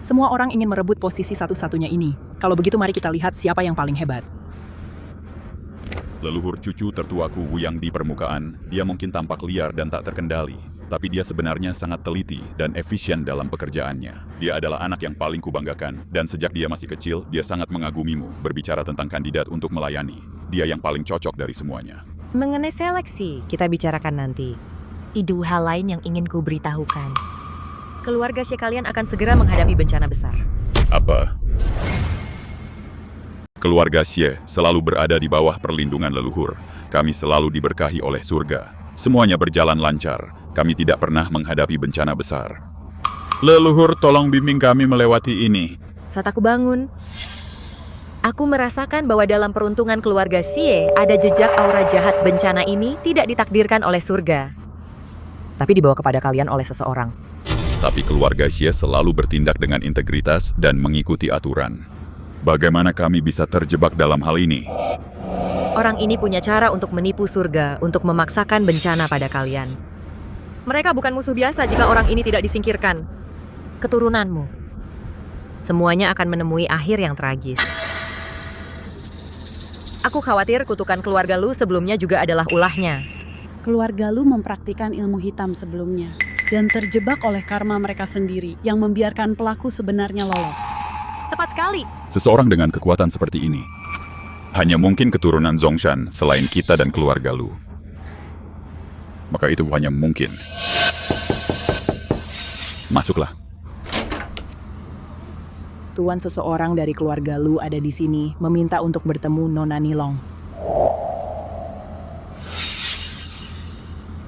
Semua orang ingin merebut posisi satu-satunya ini. Kalau begitu mari kita lihat siapa yang paling hebat. Leluhur cucu tertuaku Wuyang di permukaan, dia mungkin tampak liar dan tak terkendali. Tapi dia sebenarnya sangat teliti dan efisien dalam pekerjaannya. Dia adalah anak yang paling kubanggakan, dan sejak dia masih kecil, dia sangat mengagumimu berbicara tentang kandidat untuk melayani. Dia yang paling cocok dari semuanya. Mengenai seleksi, kita bicarakan nanti. Itu hal lain yang ingin ku beritahukan. Keluarga Xie kalian akan segera menghadapi bencana besar. Apa? Keluarga Xie selalu berada di bawah perlindungan leluhur. Kami selalu diberkahi oleh surga. Semuanya berjalan lancar. Kami tidak pernah menghadapi bencana besar. Leluhur, tolong bimbing kami melewati ini. Saat aku bangun, aku merasakan bahwa dalam peruntungan keluarga Xie ada jejak aura jahat. Bencana ini tidak ditakdirkan oleh surga, tapi dibawa kepada kalian oleh seseorang. Tapi keluarga Xie selalu bertindak dengan integritas dan mengikuti aturan. Bagaimana kami bisa terjebak dalam hal ini? Orang ini punya cara untuk menipu surga, untuk memaksakan bencana pada kalian. Mereka bukan musuh biasa jika orang ini tidak disingkirkan. Keturunanmu. Semuanya akan menemui akhir yang tragis. Aku khawatir kutukan keluarga Lu sebelumnya juga adalah ulahnya. Keluarga Lu mempraktikkan ilmu hitam sebelumnya dan terjebak oleh karma mereka sendiri yang membiarkan pelaku sebenarnya lolos. Tepat sekali. Seseorang dengan kekuatan seperti ini Hanya mungkin keturunan Zongshan selain kita dan keluarga Lu. Maka itu hanya mungkin. Masuklah. Tuan seseorang dari keluarga Lu ada di sini, meminta untuk bertemu Nona Nilong.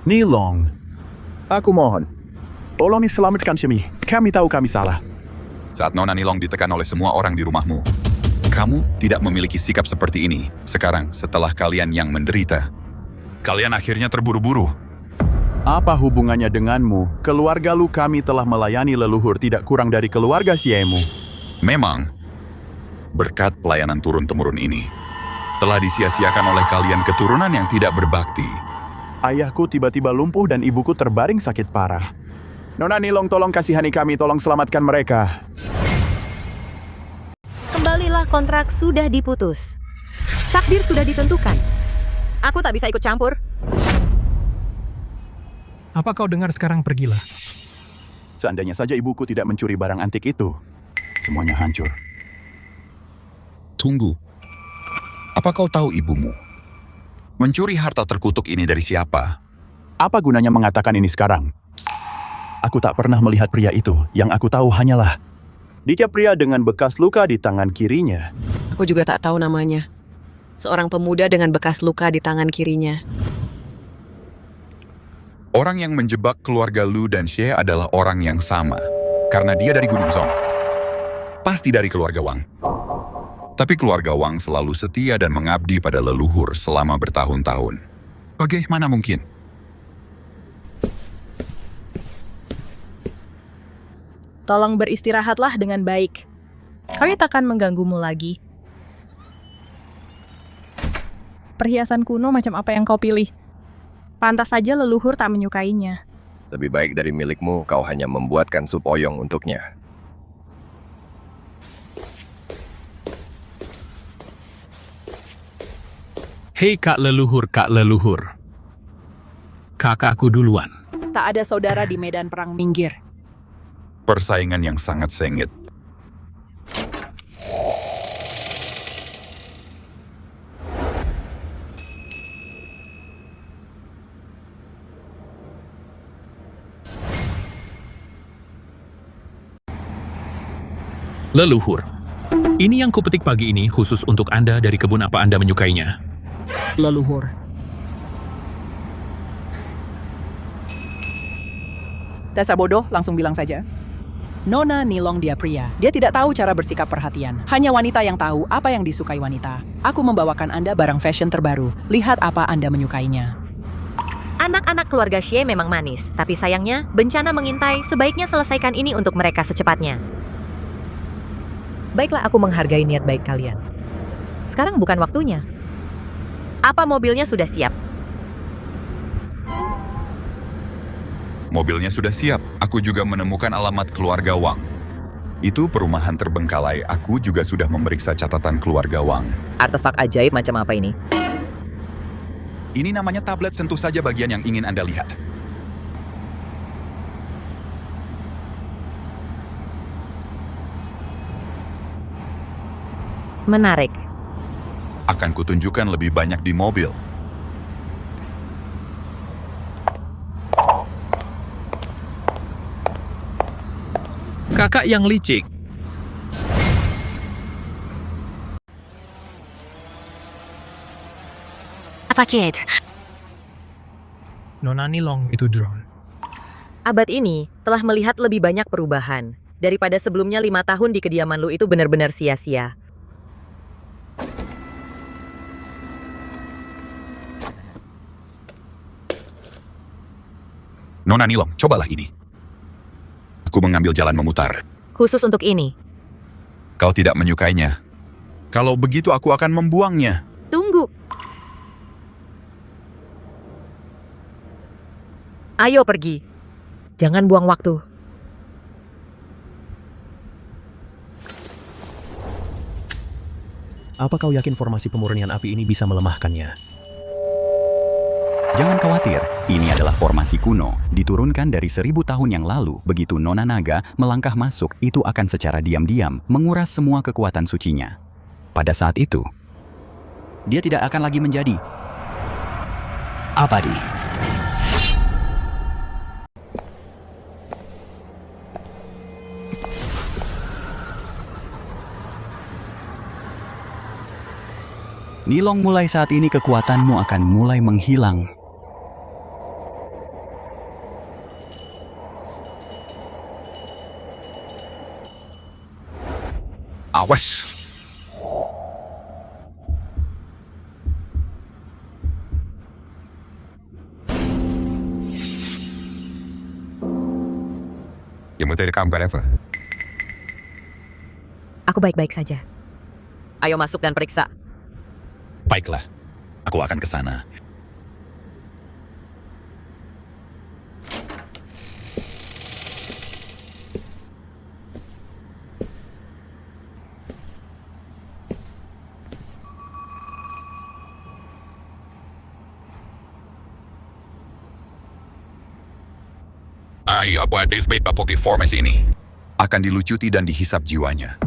Nilong, aku mohon, tolong diselamatkan kami. Kami tahu kami salah. Saat Nona Nilong ditekan oleh semua orang di rumahmu, kamu tidak memiliki sikap seperti ini. Sekarang, setelah kalian yang menderita, kalian akhirnya terburu-buru. Apa hubungannya denganmu? Keluarga Lu kami telah melayani leluhur tidak kurang dari keluarga Xiemu. Memang, berkat pelayanan turun-temurun ini, telah disia-siakan oleh kalian keturunan yang tidak berbakti. Ayahku tiba-tiba lumpuh dan ibuku terbaring sakit parah. Nona Nilong, tolong kasihani kami, tolong selamatkan mereka. Kembalilah, kontrak sudah diputus. Takdir sudah ditentukan. Aku tak bisa ikut campur. Apa kau dengar sekarang pergilah? Seandainya saja ibuku tidak mencuri barang antik itu, semuanya hancur. Tunggu. Apa kau tahu ibumu? Mencuri harta terkutuk ini dari siapa? Apa gunanya mengatakan ini sekarang? Aku tak pernah melihat pria itu. Yang aku tahu hanyalah dia pria dengan bekas luka di tangan kirinya. Aku juga tak tahu namanya. Seorang pemuda dengan bekas luka di tangan kirinya. Orang yang menjebak keluarga Lu dan Xie adalah orang yang sama. Karena dia dari Gunung Zong. Pasti dari keluarga Wang. Tapi keluarga Wang selalu setia dan mengabdi pada leluhur selama bertahun-tahun. Bagaimana mungkin? Tolong beristirahatlah dengan baik. Kami takkan mengganggumu lagi. Perhiasan kuno macam apa yang kau pilih? Pantas saja leluhur tak menyukainya. Lebih baik dari milikmu, kau hanya membuatkan sup oyong untuknya. Hei Kak Leluhur, Kak Leluhur. Kakakku duluan. Tak ada saudara di medan perang, minggir. Persaingan yang sangat sengit. Leluhur. Ini yang kupetik pagi ini khusus untuk Anda dari kebun apa Anda menyukainya. Leluhur. Dasar bodoh, langsung bilang saja. Nona Nilong dia pria. Dia tidak tahu cara bersikap perhatian. Hanya wanita yang tahu apa yang disukai wanita. Aku membawakan Anda barang fashion terbaru. Lihat apa Anda menyukainya. Anak-anak keluarga Xie memang manis, tapi sayangnya bencana mengintai. Sebaiknya selesaikan ini untuk mereka secepatnya. Baiklah, aku menghargai niat baik kalian. Sekarang bukan waktunya. Apa mobilnya sudah siap? Mobilnya sudah siap. Aku juga menemukan alamat keluarga Wang. Itu perumahan terbengkalai. Aku juga sudah memeriksa catatan keluarga Wang. Artefak ajaib macam apa ini? Ini namanya tablet, tentu saja bagian yang ingin Anda lihat. Menarik. Akan kutunjukkan lebih banyak di mobil. Kakak yang licik. Apa Kate? Nona Nilong itu drone. Abad ini telah melihat lebih banyak perubahan. Daripada sebelumnya 5 tahun di kediaman Lu itu benar-benar sia-sia. Nona Nilong, cobalah ini. Aku mengambil jalan memutar. Khusus untuk ini. Kau tidak menyukainya. Kalau begitu aku akan membuangnya. Tunggu. Ayo pergi. Jangan buang waktu. Apa kau yakin formasi pemurnian api ini bisa melemahkannya? Jangan khawatir, ini adalah formasi kuno, diturunkan dari 1000 tahun yang lalu. Begitu Nona Naga melangkah masuk, itu akan secara diam-diam menguras semua kekuatan sucinya. Pada saat itu, dia tidak akan lagi menjadi abadi. Nilong, mulai saat ini kekuatanmu akan mulai menghilang. Awas! Aku baik-baik saja. Ayo masuk dan periksa. Baiklah, aku akan ke sana. Ayo buat display performance ini. Akan dilucuti dan dihisap jiwanya.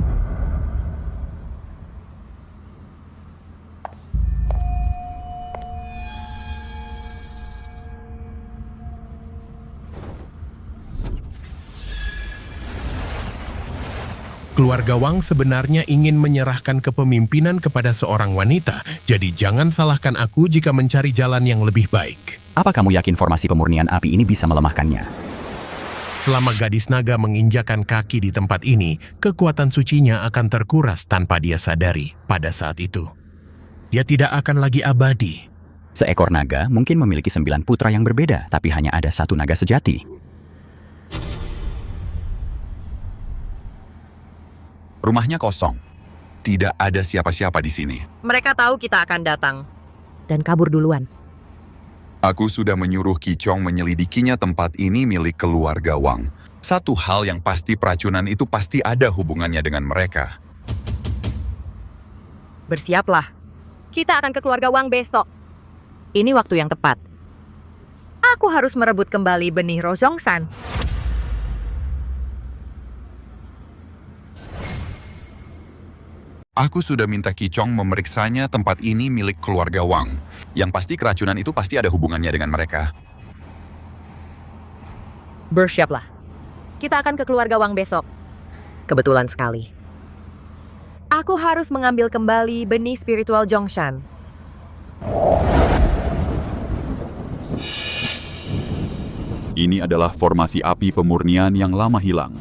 Keluarga Wang sebenarnya ingin menyerahkan kepemimpinan kepada seorang wanita, jadi jangan salahkan aku jika mencari jalan yang lebih baik. Apa kamu yakin formasi pemurnian api ini bisa melemahkannya? Selama gadis naga menginjakan kaki di tempat ini, kekuatan sucinya akan terkuras tanpa dia sadari pada saat itu. Dia tidak akan lagi abadi. Seekor naga mungkin memiliki 9 putra yang berbeda, tapi hanya ada satu naga sejati. Rumahnya kosong. Tidak ada siapa-siapa di sini. Mereka tahu kita akan datang. Dan kabur duluan. Aku sudah menyuruh Qi Chong menyelidikinya tempat ini milik keluarga Wang. Satu hal yang pasti, peracunan itu pasti ada hubungannya dengan mereka. Bersiaplah. Kita akan ke keluarga Wang besok. Ini waktu yang tepat. Aku harus merebut kembali benih Roshongshan. Aku sudah minta Qi Chong memeriksanya tempat ini milik keluarga Wang. Yang pasti keracunan itu pasti ada hubungannya dengan mereka. Bersiaplah. Kita akan ke keluarga Wang besok. Kebetulan sekali. Aku harus mengambil kembali benih spiritual Zhongshan. Ini adalah formasi api pemurnian yang lama hilang.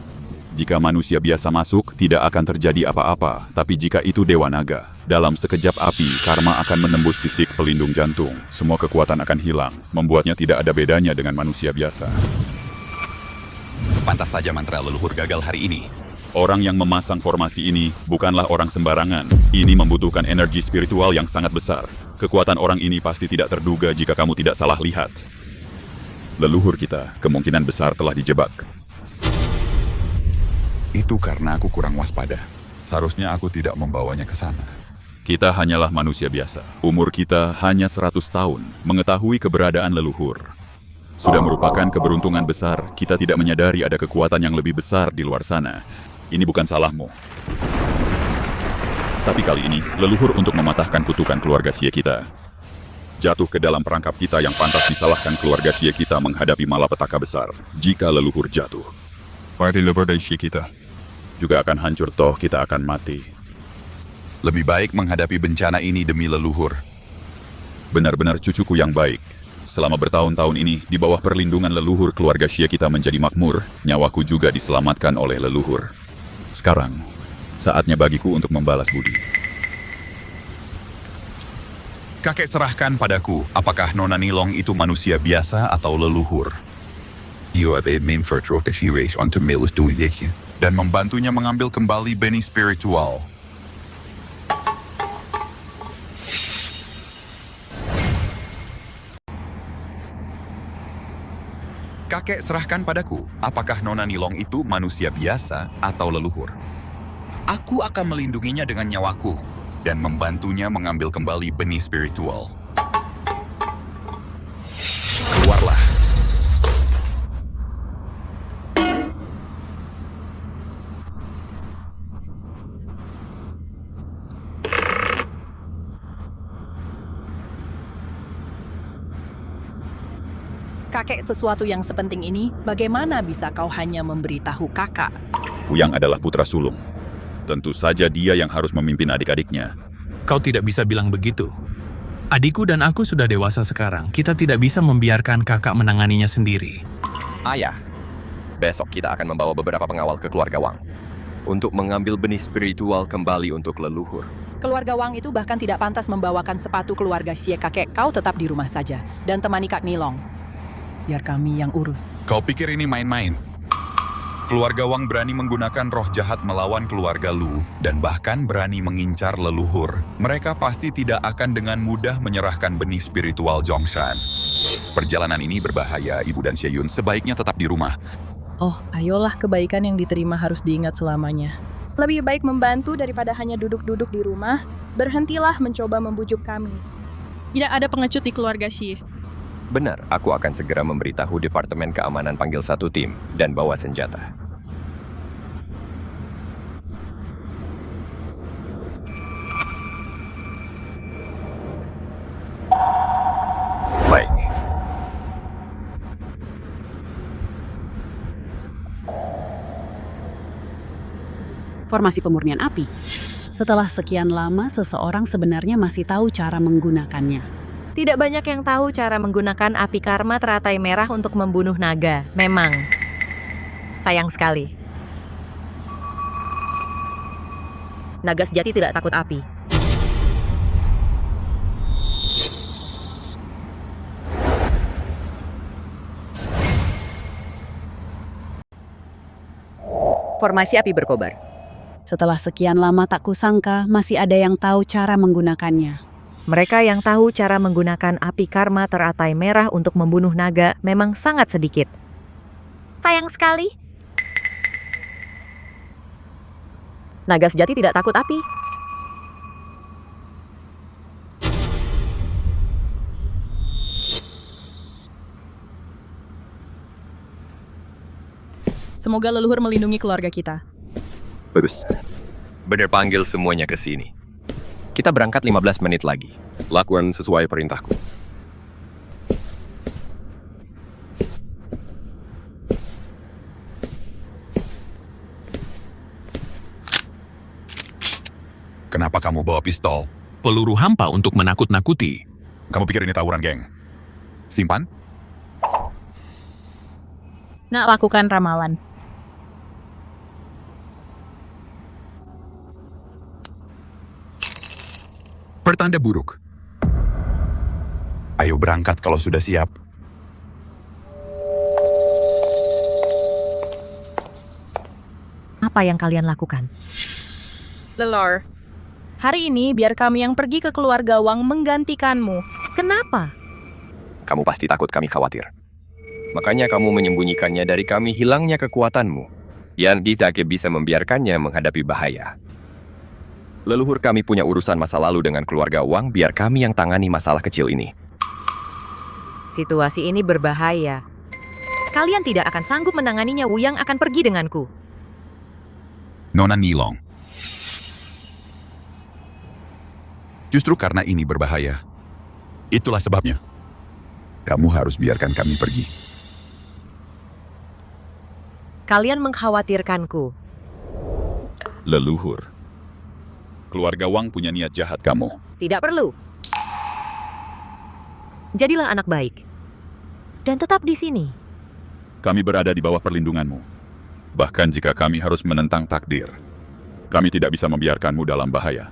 Jika manusia biasa masuk, tidak akan terjadi apa-apa. Tapi jika itu Dewa Naga, dalam sekejap api, karma akan menembus sisik pelindung jantung. Semua kekuatan akan hilang, membuatnya tidak ada bedanya dengan manusia biasa. Pantas saja mantra leluhur gagal hari ini. Orang yang memasang formasi ini bukanlah orang sembarangan. Ini membutuhkan energi spiritual yang sangat besar. Kekuatan orang ini pasti tidak terduga jika kamu tidak salah lihat. Leluhur kita kemungkinan besar telah dijebak. Itu karena aku kurang waspada. Seharusnya aku tidak membawanya ke sana. Kita hanyalah manusia biasa. Umur kita hanya 100 tahun. Mengetahui keberadaan leluhur sudah merupakan keberuntungan besar. Kita tidak menyadari ada kekuatan yang lebih besar di luar sana. Ini bukan salahmu. Tapi kali ini, leluhur untuk mematahkan kutukan keluarga Xie kita. Jatuh ke dalam perangkap kita yang pantas disalahkan keluarga Xie kita menghadapi malapetaka besar. Jika leluhur jatuh, parti leluhur dari Xie kita juga akan hancur, toh kita akan mati. Lebih baik menghadapi bencana ini demi leluhur. Benar-benar cucuku yang baik. Selama bertahun-tahun ini, di bawah perlindungan leluhur keluarga Xie kita menjadi makmur, nyawaku juga diselamatkan oleh leluhur. Sekarang, saatnya bagiku untuk membalas budi. Kakek serahkan padaku, apakah Nona Nilong itu manusia biasa atau leluhur? Dan membantunya mengambil kembali benih spiritual. Kakek serahkan padaku, apakah Nona Nilong itu manusia biasa atau leluhur? Aku akan melindunginya dengan nyawaku dan membantunya mengambil kembali benih spiritual. Keluarlah. kakek sesuatu yang sepenting ini, bagaimana bisa kau hanya memberitahu kakak? Wuyang adalah putra sulung. Tentu saja dia yang harus memimpin adik-adiknya. Kau tidak bisa bilang begitu. Adikku dan aku sudah dewasa sekarang. Kita tidak bisa membiarkan kakak menanganinya sendiri. Ayah, besok kita akan membawa beberapa pengawal ke keluarga Wang untuk mengambil benih spiritual kembali untuk leluhur. Keluarga Wang itu bahkan tidak pantas membawakan sepatu keluarga Xie kakek. Kau tetap di rumah saja dan temani Kak Nilong. Biar kami yang urus. Kau pikir ini main-main? Keluarga Wang berani menggunakan roh jahat melawan keluarga Lu dan bahkan berani mengincar leluhur. Mereka pasti tidak akan dengan mudah menyerahkan benih spiritual Zhongshan. Perjalanan ini berbahaya, Ibu dan Xie Yun sebaiknya tetap di rumah. Oh, ayolah, kebaikan yang diterima harus diingat selamanya. Lebih baik membantu daripada hanya duduk-duduk di rumah. Berhentilah mencoba membujuk kami. Tidak ada pengecut di keluarga Xie. Benar, aku akan segera memberitahu Departemen Keamanan panggil satu tim dan bawa senjata. Baik. Formasi pemurnian api. Setelah sekian lama, seseorang sebenarnya masih tahu cara menggunakannya. Tidak banyak yang tahu cara menggunakan api karma teratai merah untuk membunuh naga. Memang. Sayang sekali. Naga sejati tidak takut api. Formasi api berkobar. Setelah sekian lama tak kusangka, masih ada yang tahu cara menggunakannya. Mereka yang tahu cara menggunakan api karma teratai merah untuk membunuh naga memang sangat sedikit. Sayang sekali. Naga sejati tidak takut api. Semoga leluhur melindungi keluarga kita. Bagus. Benar panggil semuanya ke sini. Kita berangkat 15 menit lagi. Lakukan sesuai perintahku. Kenapa kamu bawa pistol? Peluru hampa untuk menakut-nakuti. Kamu pikir ini tawuran, geng? Simpan. Nak lakukan ramalan. Pertanda buruk. Ayo berangkat kalau sudah siap. Apa yang kalian lakukan? Lelor, hari ini biar kami yang pergi ke keluarga Wang menggantikanmu. Kenapa? Kamu pasti takut kami khawatir. Makanya kamu menyembunyikannya dari kami hilangnya kekuatanmu. Yang tidak bisa membiarkannya menghadapi bahaya. Leluhur kami punya urusan masa lalu dengan keluarga Wang, biar kami yang tangani masalah kecil ini. Situasi ini berbahaya. Kalian tidak akan sanggup menanganinya. Wuyang akan pergi denganku. Nona Nilong. Justru karena ini berbahaya. Itulah sebabnya. Kamu harus biarkan kami pergi. Kalian mengkhawatirkanku. Leluhur. Keluarga Wang punya niat jahat kamu. Tidak perlu. Jadilah anak baik. Dan tetap di sini. Kami berada di bawah perlindunganmu. Bahkan jika kami harus menentang takdir, kami tidak bisa membiarkanmu dalam bahaya.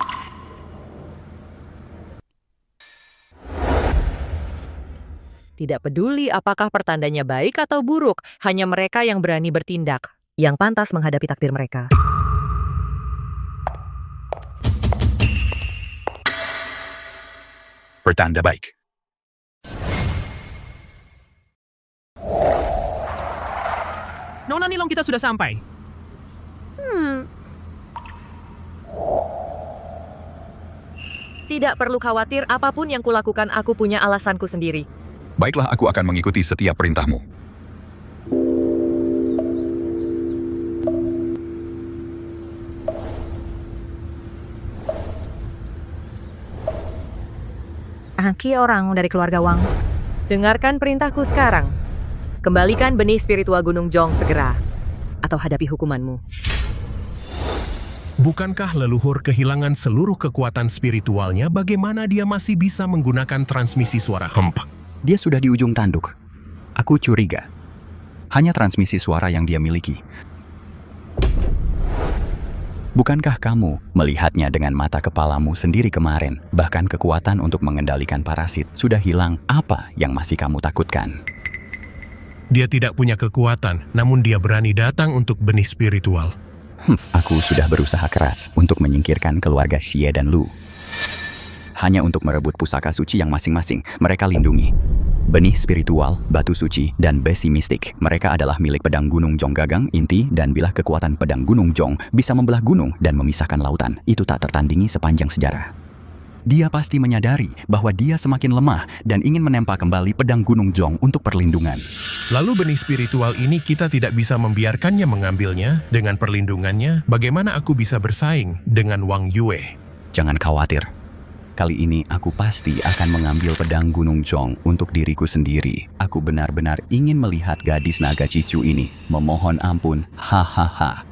Tidak peduli apakah pertandanya baik atau buruk, hanya mereka yang berani bertindak, yang pantas menghadapi takdir mereka. Pertanda baik. Nona Nilong, kita sudah sampai. Tidak perlu khawatir, apapun yang kulakukan aku punya alasanku sendiri. Baiklah, aku akan mengikuti setiap perintahmu. Aki orang dari keluarga Wang. Dengarkan perintahku sekarang. Kembalikan benih spiritual Gunung Jong segera, atau hadapi hukumanmu. Bukankah leluhur kehilangan seluruh kekuatan spiritualnya? Bagaimana dia masih bisa menggunakan transmisi suara hemp? Dia sudah di ujung tanduk. Aku curiga. Hanya transmisi suara yang dia miliki. Bukankah kamu melihatnya dengan mata kepalamu sendiri kemarin? Bahkan kekuatan untuk mengendalikan parasit sudah hilang. Apa yang masih kamu takutkan? Dia tidak punya kekuatan, namun dia berani datang untuk benih spiritual. Aku sudah berusaha keras untuk menyingkirkan keluarga Xie dan Lu. Hanya untuk merebut pusaka suci yang masing-masing mereka lindungi. Benih spiritual, batu suci, dan besi mistik. Mereka adalah milik pedang Gunung Jong Gagang, inti, dan bilah kekuatan pedang Gunung Jong bisa membelah gunung dan memisahkan lautan. Itu tak tertandingi sepanjang sejarah. Dia pasti menyadari bahwa dia semakin lemah dan ingin menempa kembali pedang Gunung Jong untuk perlindungan. Lalu benih spiritual ini kita tidak bisa membiarkannya mengambilnya. Dengan perlindungannya, bagaimana aku bisa bersaing dengan Wang Yue? Jangan khawatir. Kali ini aku pasti akan mengambil pedang Gunung Jong untuk diriku sendiri. Aku benar-benar ingin melihat gadis naga Cicu ini. Memohon ampun, hahaha.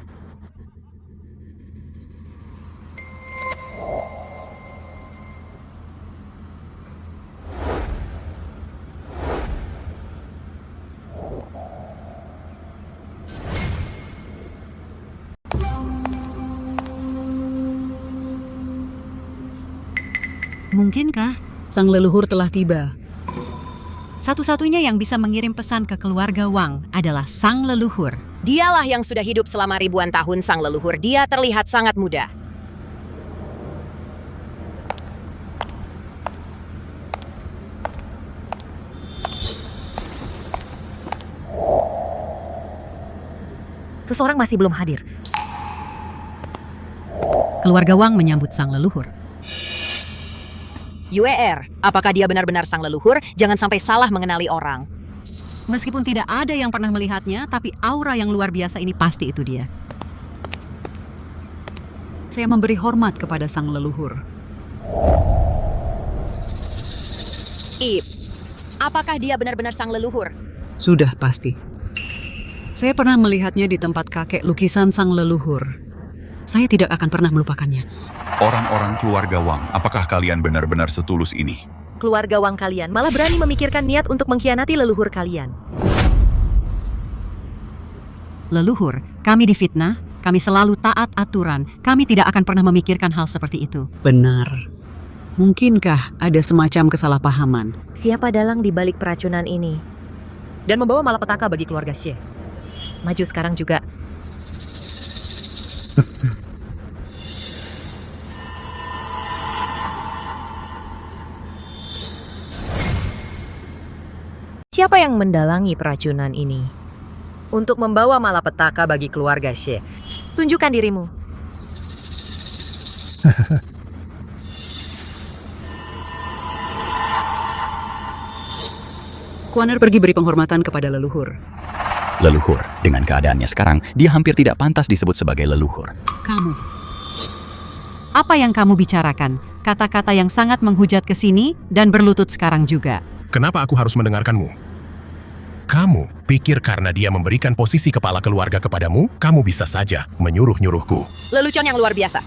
Mungkinkah sang leluhur telah tiba? Satu-satunya yang bisa mengirim pesan ke keluarga Wang adalah sang leluhur. Dialah yang sudah hidup selama ribuan tahun, sang leluhur. Dia terlihat sangat muda. Seseorang masih belum hadir. Keluarga Wang menyambut sang leluhur. Yuer, apakah dia benar-benar sang leluhur? Jangan sampai salah mengenali orang. Meskipun tidak ada yang pernah melihatnya, tapi aura yang luar biasa ini pasti itu dia. Saya memberi hormat kepada sang leluhur. Ip, apakah dia benar-benar sang leluhur? Sudah pasti. Saya pernah melihatnya di tempat kakek lukisan sang leluhur. Saya tidak akan pernah melupakannya. Orang-orang keluarga Wang, apakah kalian benar-benar setulus ini? Keluarga Wang kalian malah berani memikirkan niat untuk mengkhianati leluhur kalian. Leluhur, kami difitnah, kami selalu taat aturan, kami tidak akan pernah memikirkan hal seperti itu. Benar. Mungkinkah ada semacam kesalahpahaman? Siapa dalang di balik peracunan ini? Dan membawa malapetaka bagi keluarga Xie. Maju sekarang juga. Siapa yang mendalangi peracunan ini? Untuk membawa malapetaka bagi keluarga Xie. Tunjukkan dirimu. Kuaner pergi beri penghormatan kepada leluhur. Leluhur, dengan keadaannya sekarang, dia hampir tidak pantas disebut sebagai leluhur. Kamu. Apa yang kamu bicarakan? Kata-kata yang sangat menghujat ke sini dan berlutut sekarang juga. Kenapa aku harus mendengarkanmu? Kamu pikir karena dia memberikan posisi kepala keluarga kepadamu, kamu bisa saja menyuruh-nyuruhku. Lelucon yang luar biasa.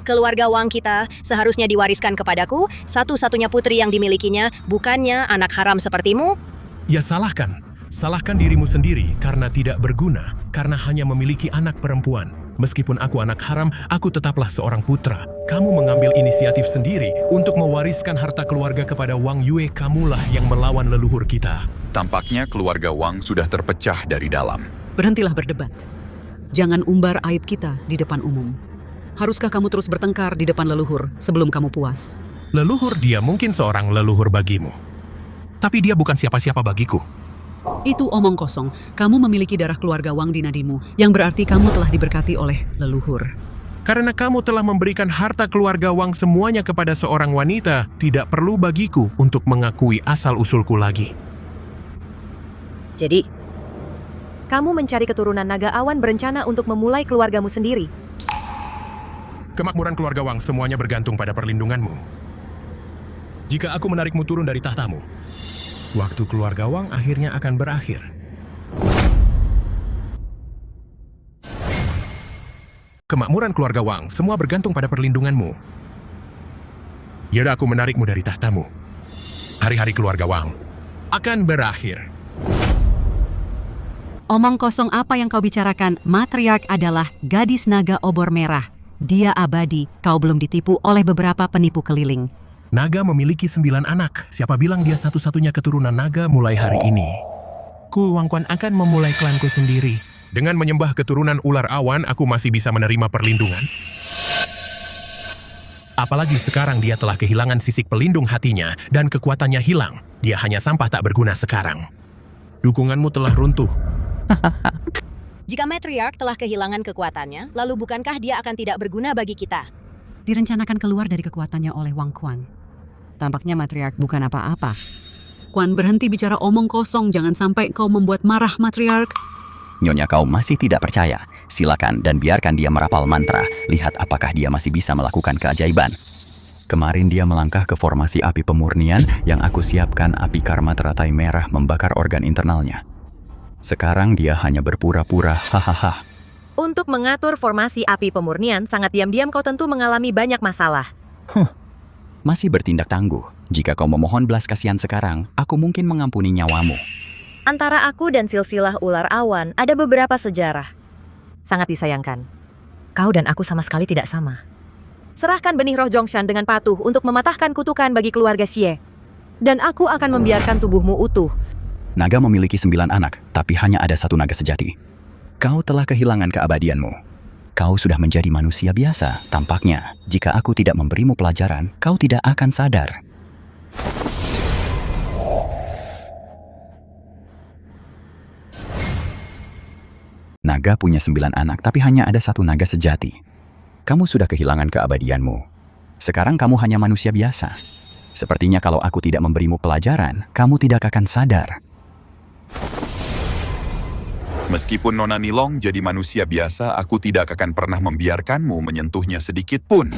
Keluarga Wang kita seharusnya diwariskan kepadaku, satu-satunya putri yang dimilikinya, bukannya anak haram sepertimu. Ya salahkan. Salahkan dirimu sendiri karena tidak berguna, karena hanya memiliki anak perempuan. Meskipun aku anak haram, aku tetaplah seorang putra. Kamu mengambil inisiatif sendiri untuk mewariskan harta keluarga kepada Wang Yue. Kamulah yang melawan leluhur kita. Tampaknya keluarga Wang sudah terpecah dari dalam. Berhentilah berdebat. Jangan umbar aib kita di depan umum. Haruskah kamu terus bertengkar di depan leluhur sebelum kamu puas? Leluhur dia mungkin seorang leluhur bagimu. Tapi dia bukan siapa-siapa bagiku. Itu omong kosong. Kamu memiliki darah keluarga Wang di nadimu, yang berarti kamu telah diberkati oleh leluhur. Karena kamu telah memberikan harta keluarga Wang semuanya kepada seorang wanita, tidak perlu bagiku untuk mengakui asal-usulku lagi. Jadi, kamu mencari keturunan naga awan berencana untuk memulai keluargamu sendiri. Kemakmuran keluarga Wang semuanya bergantung pada perlindunganmu. Jika aku menarikmu turun dari tahtamu, waktu keluarga Wang akhirnya akan berakhir. kemakmuran keluarga Wang, semua bergantung pada perlindunganmu. Yaudah, aku menarikmu dari tahtamu. Hari-hari keluarga Wang akan berakhir. Omong kosong apa yang kau bicarakan? Matriark adalah gadis naga obor merah. Dia abadi, kau belum ditipu oleh beberapa penipu keliling. Naga memiliki 9 anak. Siapa bilang dia satu-satunya keturunan naga mulai hari ini? Ku, Wang Quan, akan memulai klanku sendiri. Dengan menyembah keturunan ular awan, aku masih bisa menerima perlindungan. Apalagi sekarang dia telah kehilangan sisik pelindung hatinya dan kekuatannya hilang. Dia hanya sampah tak berguna sekarang. Dukunganmu telah runtuh. Jika Matriarch telah kehilangan kekuatannya, lalu bukankah dia akan tidak berguna bagi kita? Direncanakan keluar dari kekuatannya oleh Wang Quan. Tampaknya Matriark bukan apa-apa. Quan, berhenti bicara omong kosong. Jangan sampai kau membuat marah Matriark. Nyonya, kau masih tidak percaya? Silakan dan biarkan dia merapal mantra. Lihat apakah dia masih bisa melakukan keajaiban. Kemarin dia melangkah ke formasi api pemurnian yang aku siapkan. Api karma teratai merah membakar organ internalnya. Sekarang dia hanya berpura-pura, hahaha. Untuk mengatur formasi api pemurnian, sangat diam-diam kau tentu mengalami banyak masalah. Masih bertindak tangguh. Jika kau memohon belas kasihan sekarang, aku mungkin mengampuni nyawamu. Antara aku dan silsilah ular awan ada beberapa sejarah. Sangat disayangkan. Kau dan aku sama sekali tidak sama. Serahkan benih roh Zhongshan dengan patuh untuk mematahkan kutukan bagi keluarga Xie. Dan aku akan membiarkan tubuhmu utuh. Naga memiliki 9 anak, tapi hanya ada satu naga sejati. Kau telah kehilangan keabadianmu. Kau sudah menjadi manusia biasa. Tampaknya, jika aku tidak memberimu pelajaran, kau tidak akan sadar. Naga punya 9 anak, tapi hanya ada satu naga sejati. Kamu sudah kehilangan keabadianmu. Sekarang kamu hanya manusia biasa. Sepertinya kalau aku tidak memberimu pelajaran, kamu tidak akan sadar. Meskipun Nona Nilong jadi manusia biasa, aku tidak akan pernah membiarkanmu menyentuhnya sedikit pun.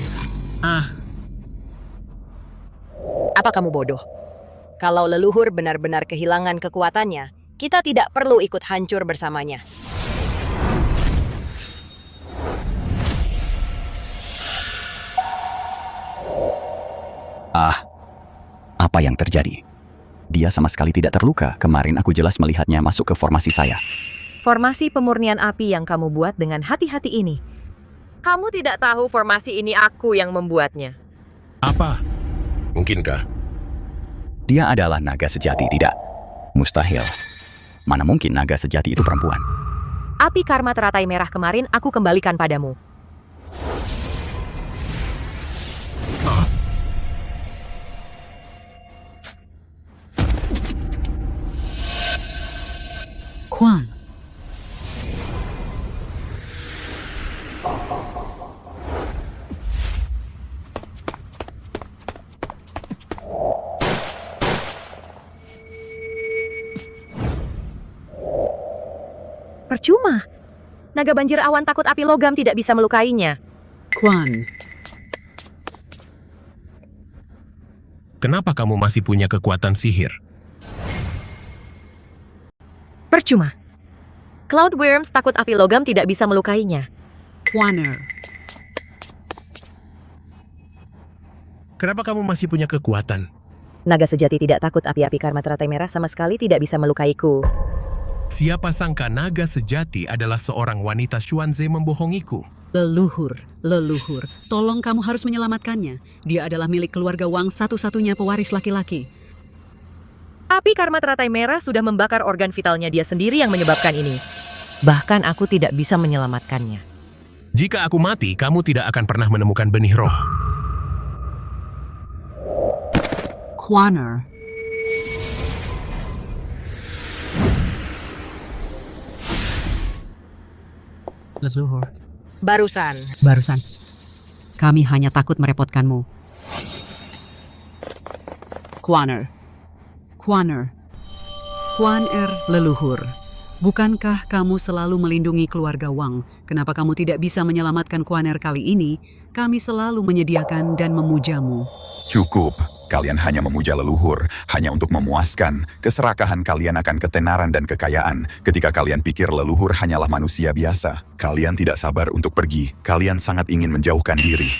Apa kamu bodoh? Kalau leluhur benar-benar kehilangan kekuatannya, kita tidak perlu ikut hancur bersamanya. Apa yang terjadi? Dia sama sekali tidak terluka. Kemarin aku jelas melihatnya masuk ke formasi saya. Formasi pemurnian api yang kamu buat dengan hati-hati ini. Kamu tidak tahu formasi ini aku yang membuatnya. Apa? Mungkinkah? Dia adalah naga sejati, tidak? Mustahil. Mana mungkin naga sejati itu perempuan? Api karma teratai merah kemarin aku kembalikan padamu. Quan. Percuma. Naga banjir awan takut api logam tidak bisa melukainya. Quan. Kenapa kamu masih punya kekuatan sihir? Percuma. Cloud Worms takut api logam tidak bisa melukainya. Quaner. Kenapa kamu masih punya kekuatan? Naga sejati tidak takut api-api karma teratai merah sama sekali tidak bisa melukaiku. Siapa sangka naga sejati adalah seorang wanita Xuanze membohongiku. Leluhur, tolong kamu harus menyelamatkannya. Dia adalah milik keluarga Wang, satu-satunya pewaris laki-laki. Api karma teratai merah sudah membakar organ vitalnya dia sendiri yang menyebabkan ini. Bahkan aku tidak bisa menyelamatkannya. Jika aku mati, kamu tidak akan pernah menemukan benih roh. Quaner. Leluhur. Barusan. Kami hanya takut merepotkanmu. Quaner, leluhur. Bukankah kamu selalu melindungi keluarga Wang? Kenapa kamu tidak bisa menyelamatkan Quaner kali ini? Kami selalu menyediakan dan memujamu. Cukup. Kalian hanya memuja leluhur, hanya untuk memuaskan. Keserakahan kalian akan ketenaran dan kekayaan. Ketika kalian pikir leluhur hanyalah manusia biasa, kalian tidak sabar untuk pergi. Kalian sangat ingin menjauhkan diri.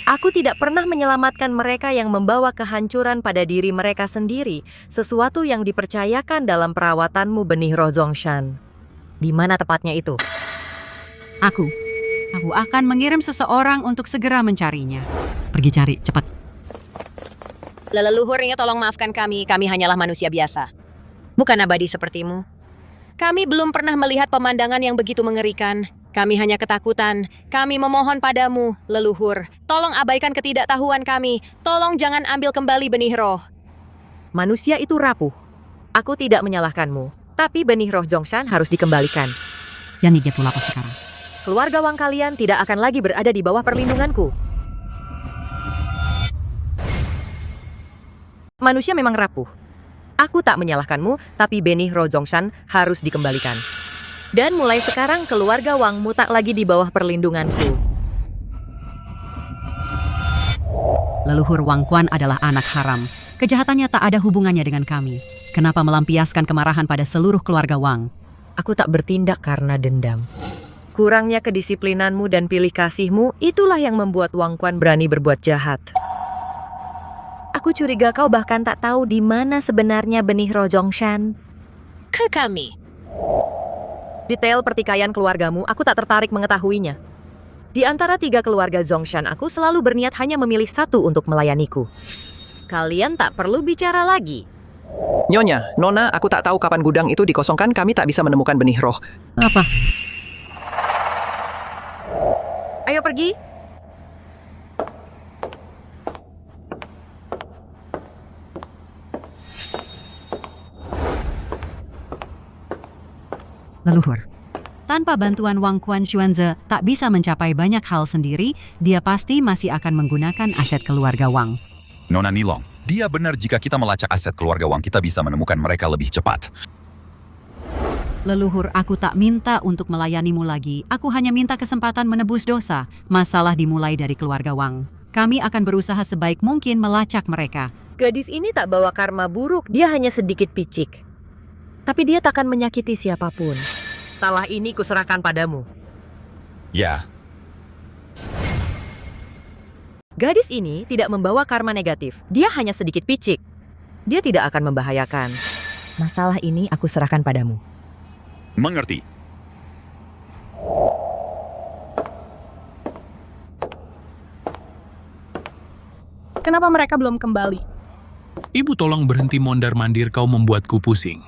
Aku tidak pernah menyelamatkan mereka yang membawa kehancuran pada diri mereka sendiri, sesuatu yang dipercayakan dalam perawatanmu benih roh Zongshan. Di mana tepatnya itu? Aku akan mengirim seseorang untuk segera mencarinya. Pergi cari, cepat. Leluhurnya tolong maafkan kami hanyalah manusia biasa. Bukan abadi sepertimu. Kami belum pernah melihat pemandangan yang begitu mengerikan. Kami hanya ketakutan. Kami memohon padamu, leluhur. Tolong abaikan ketidaktahuan kami. Tolong jangan ambil kembali benih roh. Manusia itu rapuh. Aku tidak menyalahkanmu, tapi benih roh Zongshan harus dikembalikan. Yani dia pula apa sekarang? Keluarga Wang kalian tidak akan lagi berada di bawah perlindunganku. Manusia memang rapuh. Aku tak menyalahkanmu, tapi benih roh Zongshan harus dikembalikan. Dan mulai sekarang keluarga Wangmu tak lagi di bawah perlindunganku. Leluhur Wang Quan adalah anak haram. Kejahatannya tak ada hubungannya dengan kami. Kenapa melampiaskan kemarahan pada seluruh keluarga Wang? Aku tak bertindak karena dendam. Kurangnya kedisiplinanmu dan pilih kasihmu, itulah yang membuat Wang Quan berani berbuat jahat. Aku curiga kau bahkan tak tahu di mana sebenarnya benih roh Zongshan. Ke kami. Detail pertikaian keluargamu, aku tak tertarik mengetahuinya. Di antara 3 keluarga Zongshan, aku selalu berniat hanya memilih satu untuk melayaniku. Kalian tak perlu bicara lagi. Nyonya, Nona, aku tak tahu kapan gudang itu dikosongkan, kami tak bisa menemukan benih roh. Apa? Ayo pergi. Leluhur. Tanpa bantuan Wang Quan Xuanze tak bisa mencapai banyak hal sendiri, dia pasti masih akan menggunakan aset keluarga Wang. Nona Nilong, dia benar jika kita melacak aset keluarga Wang kita bisa menemukan mereka lebih cepat. Leluhur, aku tak minta untuk melayanimu lagi. Aku hanya minta kesempatan menebus dosa. Masalah dimulai dari keluarga Wang. Kami akan berusaha sebaik mungkin melacak mereka. Gadis ini tak bawa karma buruk, dia hanya sedikit picik. Tapi dia takkan menyakiti siapapun. Salah ini kuserahkan padamu. Ya. Gadis ini tidak membawa karma negatif. Dia hanya sedikit picik. Dia tidak akan membahayakan. Masalah ini aku serahkan padamu. Mengerti. Kenapa mereka belum kembali? Ibu tolong berhenti mondar-mandir, kau membuatku pusing.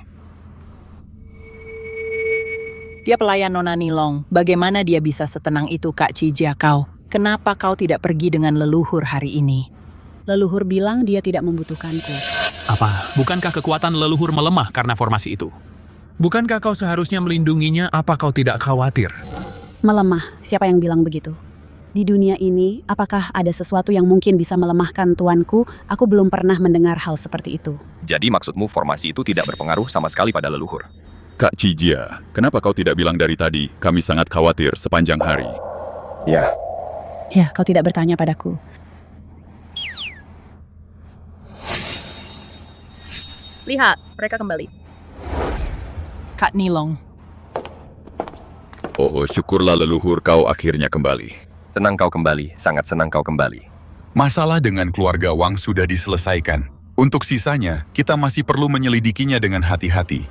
Dia pelayan Nona Nilong. Bagaimana dia bisa setenang itu, Kak Cijia kau? Kenapa kau tidak pergi dengan leluhur hari ini? Leluhur bilang dia tidak membutuhkanku. Apa? Bukankah kekuatan leluhur melemah karena formasi itu? Bukankah kau seharusnya melindunginya? Apa kau tidak khawatir? Melemah, siapa yang bilang begitu? Di dunia ini, apakah ada sesuatu yang mungkin bisa melemahkan tuanku? Aku belum pernah mendengar hal seperti itu. Jadi maksudmu formasi itu tidak berpengaruh sama sekali pada leluhur? Kak Cijia, kenapa kau tidak bilang dari tadi? Kami sangat khawatir sepanjang hari. Ya. Ya, kau tidak bertanya padaku. Lihat, mereka kembali. Kak Nilong. Oh, syukurlah leluhur kau akhirnya kembali. Senang kau kembali, sangat senang kau kembali. Masalah dengan keluarga Wang sudah diselesaikan. Untuk sisanya, kita masih perlu menyelidikinya dengan hati-hati.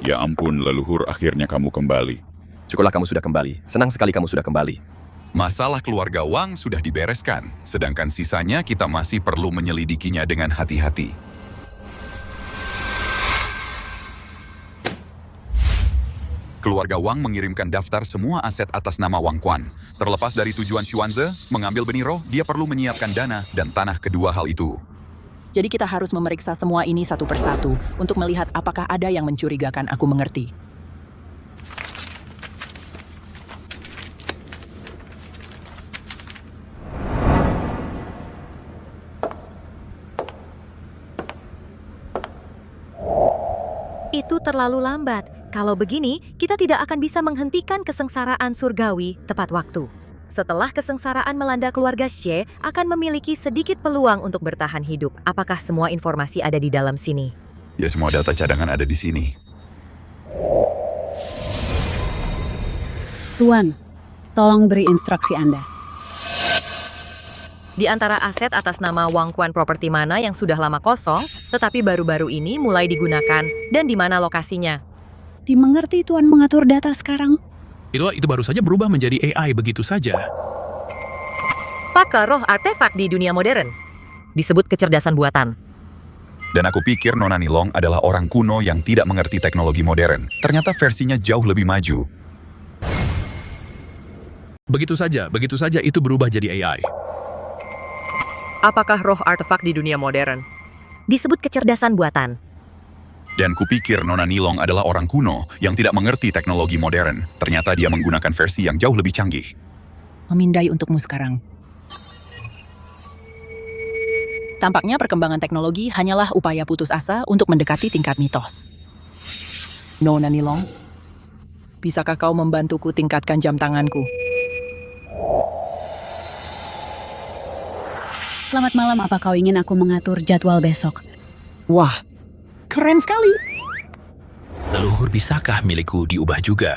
Ya ampun, leluhur, akhirnya kamu kembali. Syukurlah kamu sudah kembali. Senang sekali kamu sudah kembali. Masalah keluarga Wang sudah dibereskan, sedangkan sisanya kita masih perlu menyelidikinya dengan hati-hati. Keluarga Wang mengirimkan daftar semua aset atas nama Wang Quan. Terlepas dari tujuan Xuanze, mengambil benih roh, dia perlu menyiapkan dana dan tanah kedua hal itu. Jadi kita harus memeriksa semua ini satu persatu untuk melihat apakah ada yang mencurigakan. Aku mengerti. Itu terlalu lambat. Kalau begini, kita tidak akan bisa menghentikan kesengsaraan surgawi tepat waktu. Setelah kesengsaraan melanda keluarga Xie, akan memiliki sedikit peluang untuk bertahan hidup. Apakah semua informasi ada di dalam sini? Ya, semua data cadangan ada di sini. Tuan, tolong beri instruksi Anda. Di antara aset atas nama Wang Quan Property mana yang sudah lama kosong, tetapi baru-baru ini mulai digunakan, dan di mana lokasinya? Dimengerti Tuan mengatur data sekarang? Itu baru saja berubah menjadi AI begitu saja. Pakar roh artefak di dunia modern. Disebut kecerdasan buatan. Dan aku pikir Nona Nilong adalah orang kuno yang tidak mengerti teknologi modern. Ternyata versinya jauh lebih maju. Begitu saja itu berubah jadi AI. Apakah roh artefak di dunia modern? Disebut kecerdasan buatan. Dan kupikir Nona Nilong adalah orang kuno yang tidak mengerti teknologi modern. Ternyata dia menggunakan versi yang jauh lebih canggih. Memindai untukmu sekarang. Tampaknya perkembangan teknologi hanyalah upaya putus asa untuk mendekati tingkat mitos. Nona Nilong, bisakah kau membantuku tingkatkan jam tanganku? Selamat malam, apa kau ingin aku mengatur jadwal besok? Wah, keren sekali. Leluhur, bisakah milikku diubah juga?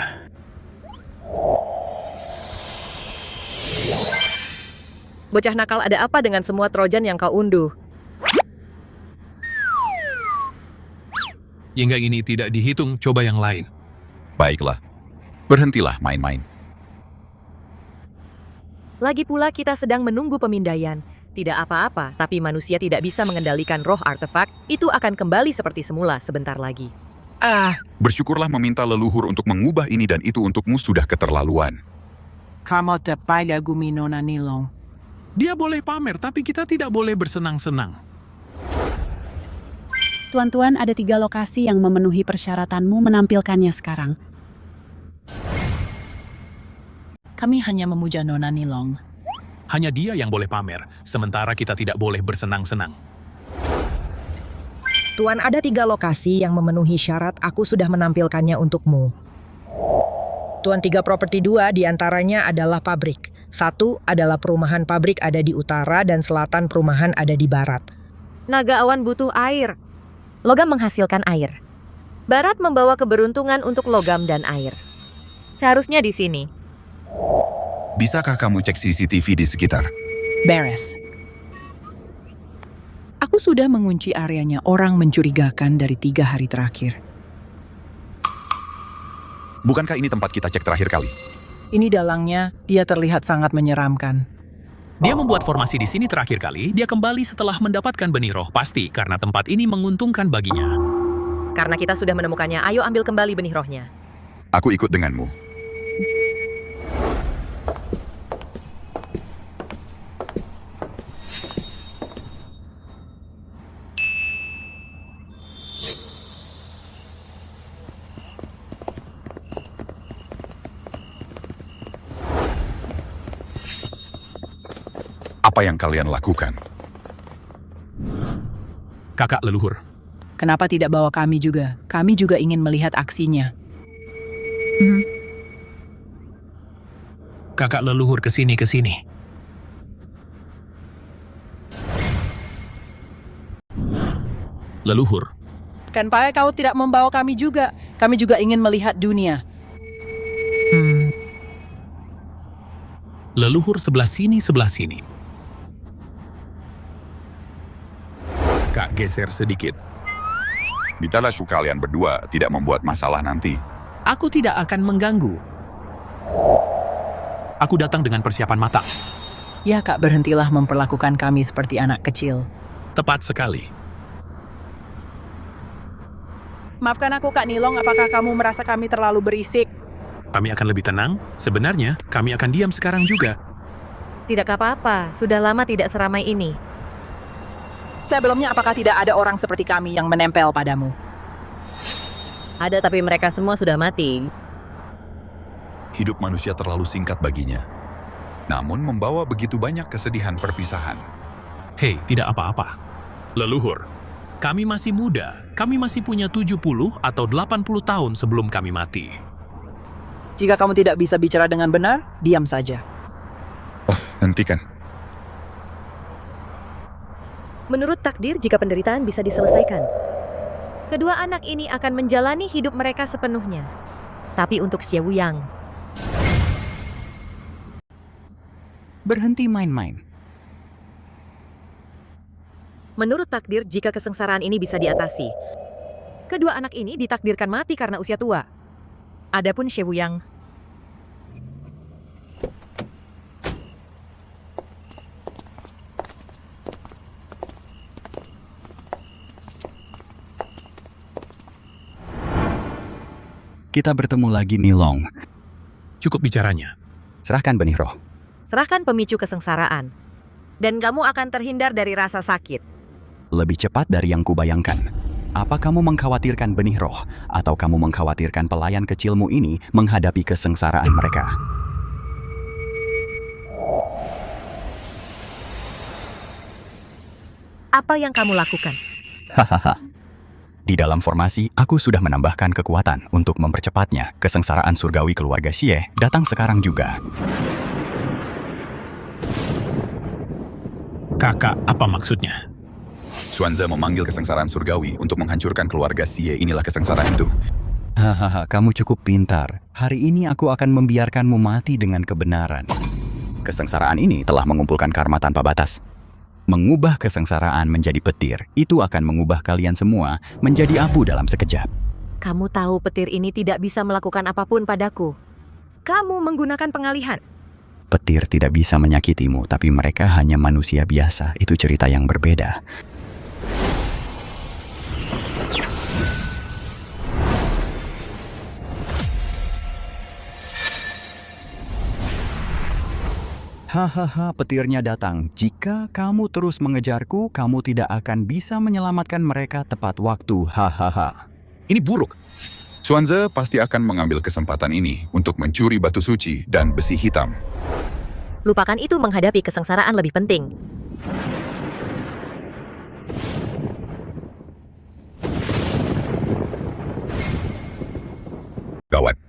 Bocah nakal, ada apa dengan semua Trojan yang kau unduh? Hingga ini tidak dihitung, coba yang lain. Baiklah, berhentilah main-main. Lagi pula kita sedang menunggu pemindaian. Tidak apa-apa, tapi manusia tidak bisa mengendalikan roh artefak, itu akan kembali seperti semula sebentar lagi. Bersyukurlah meminta leluhur untuk mengubah ini dan itu untukmu sudah keterlaluan. Kamu tepai lagumi Nona Nilong. Dia boleh pamer, tapi kita tidak boleh bersenang-senang. Tuan-tuan, ada 3 lokasi yang memenuhi persyaratanmu menampilkannya sekarang. Kami hanya memuja Nona Nilong. Hanya dia yang boleh pamer, sementara kita tidak boleh bersenang-senang. Tuan, ada 3 lokasi yang memenuhi syarat, aku sudah menampilkannya untukmu. Tuan, 3 properti 2 diantaranya adalah pabrik. 1 adalah perumahan pabrik ada di utara dan selatan perumahan ada di barat. Naga awan butuh air. Logam menghasilkan air. Barat membawa keberuntungan untuk logam dan air. Seharusnya di sini. Bisakah kamu cek CCTV di sekitar? Beres. Aku sudah mengunci areanya orang mencurigakan dari 3 hari terakhir. Bukankah ini tempat kita cek terakhir kali? Ini dalangnya, dia terlihat sangat menyeramkan. Dia membuat formasi di sini terakhir kali, dia kembali setelah mendapatkan benih roh, pasti karena tempat ini menguntungkan baginya. Karena kita sudah menemukannya, ayo ambil kembali benih rohnya. Aku ikut denganmu. Apa yang kalian lakukan? Kakak leluhur. Kenapa tidak bawa kami juga? Kami juga ingin melihat aksinya. Kakak leluhur kesini. Leluhur. Kenapa kau tidak membawa kami juga? Kami juga ingin melihat dunia. Leluhur sebelah sini. Kak, geser sedikit. Bitalah kalian berdua tidak membuat masalah nanti. Aku tidak akan mengganggu. Aku datang dengan persiapan matang. Ya Kak, berhentilah memperlakukan kami seperti anak kecil. Tepat sekali. Maafkan aku Kak Nilong, apakah kamu merasa kami terlalu berisik? Kami akan lebih tenang. Sebenarnya, kami akan diam sekarang juga. Tidak apa-apa, sudah lama tidak seramai ini. Sebelumnya, apakah tidak ada orang seperti kami yang menempel padamu? Ada, tapi mereka semua sudah mati. Hidup manusia terlalu singkat baginya. Namun membawa begitu banyak kesedihan perpisahan. Hei, tidak apa-apa. Leluhur, Kami masih muda. Kami masih punya 70 atau 80 tahun sebelum kami mati. Jika kamu tidak bisa bicara dengan benar, diam saja. Hentikan. Menurut takdir, jika penderitaan bisa diselesaikan, kedua anak ini akan menjalani hidup mereka sepenuhnya. Tapi untuk Xie Wuyang, Berhenti main-main. menurut takdir, jika kesengsaraan ini bisa diatasi, kedua anak ini ditakdirkan mati karena usia tua. Adapun Xie Wuyang, Kita bertemu lagi, Nilong. Cukup bicaranya. Serahkan benih roh. serahkan pemicu kesengsaraan, dan kamu akan terhindar dari rasa sakit. Lebih cepat dari yang kubayangkan. Apa kamu mengkhawatirkan benih roh, atau kamu mengkhawatirkan pelayan kecilmu ini menghadapi kesengsaraan mereka? Apa yang kamu lakukan? Hahaha. Di dalam formasi, aku sudah menambahkan kekuatan untuk mempercepatnya. Kesengsaraan surgawi keluarga Xie datang sekarang juga. Kakak, apa maksudnya? Xuanze memanggil kesengsaraan surgawi untuk menghancurkan keluarga Xie. Inilah kesengsaraan itu. Hahaha, kamu cukup pintar. Hari ini aku akan membiarkanmu mati dengan kebenaran. Kesengsaraan ini telah mengumpulkan karma tanpa batas. Mengubah kesengsaraan menjadi petir, itu akan mengubah kalian semua menjadi abu dalam sekejap. Kamu tahu petir ini tidak bisa melakukan apapun padaku. Kamu menggunakan pengalihan. Petir tidak bisa menyakitimu, tapi mereka hanya manusia biasa. Itu cerita yang berbeda. Hahaha, petirnya datang. Jika kamu terus mengejarku, kamu tidak akan bisa menyelamatkan mereka tepat waktu. Hahaha. Ini buruk. Xuanze pasti akan mengambil kesempatan ini untuk mencuri batu suci dan besi hitam. Lupakan itu, menghadapi kesengsaraan lebih penting. Gawat.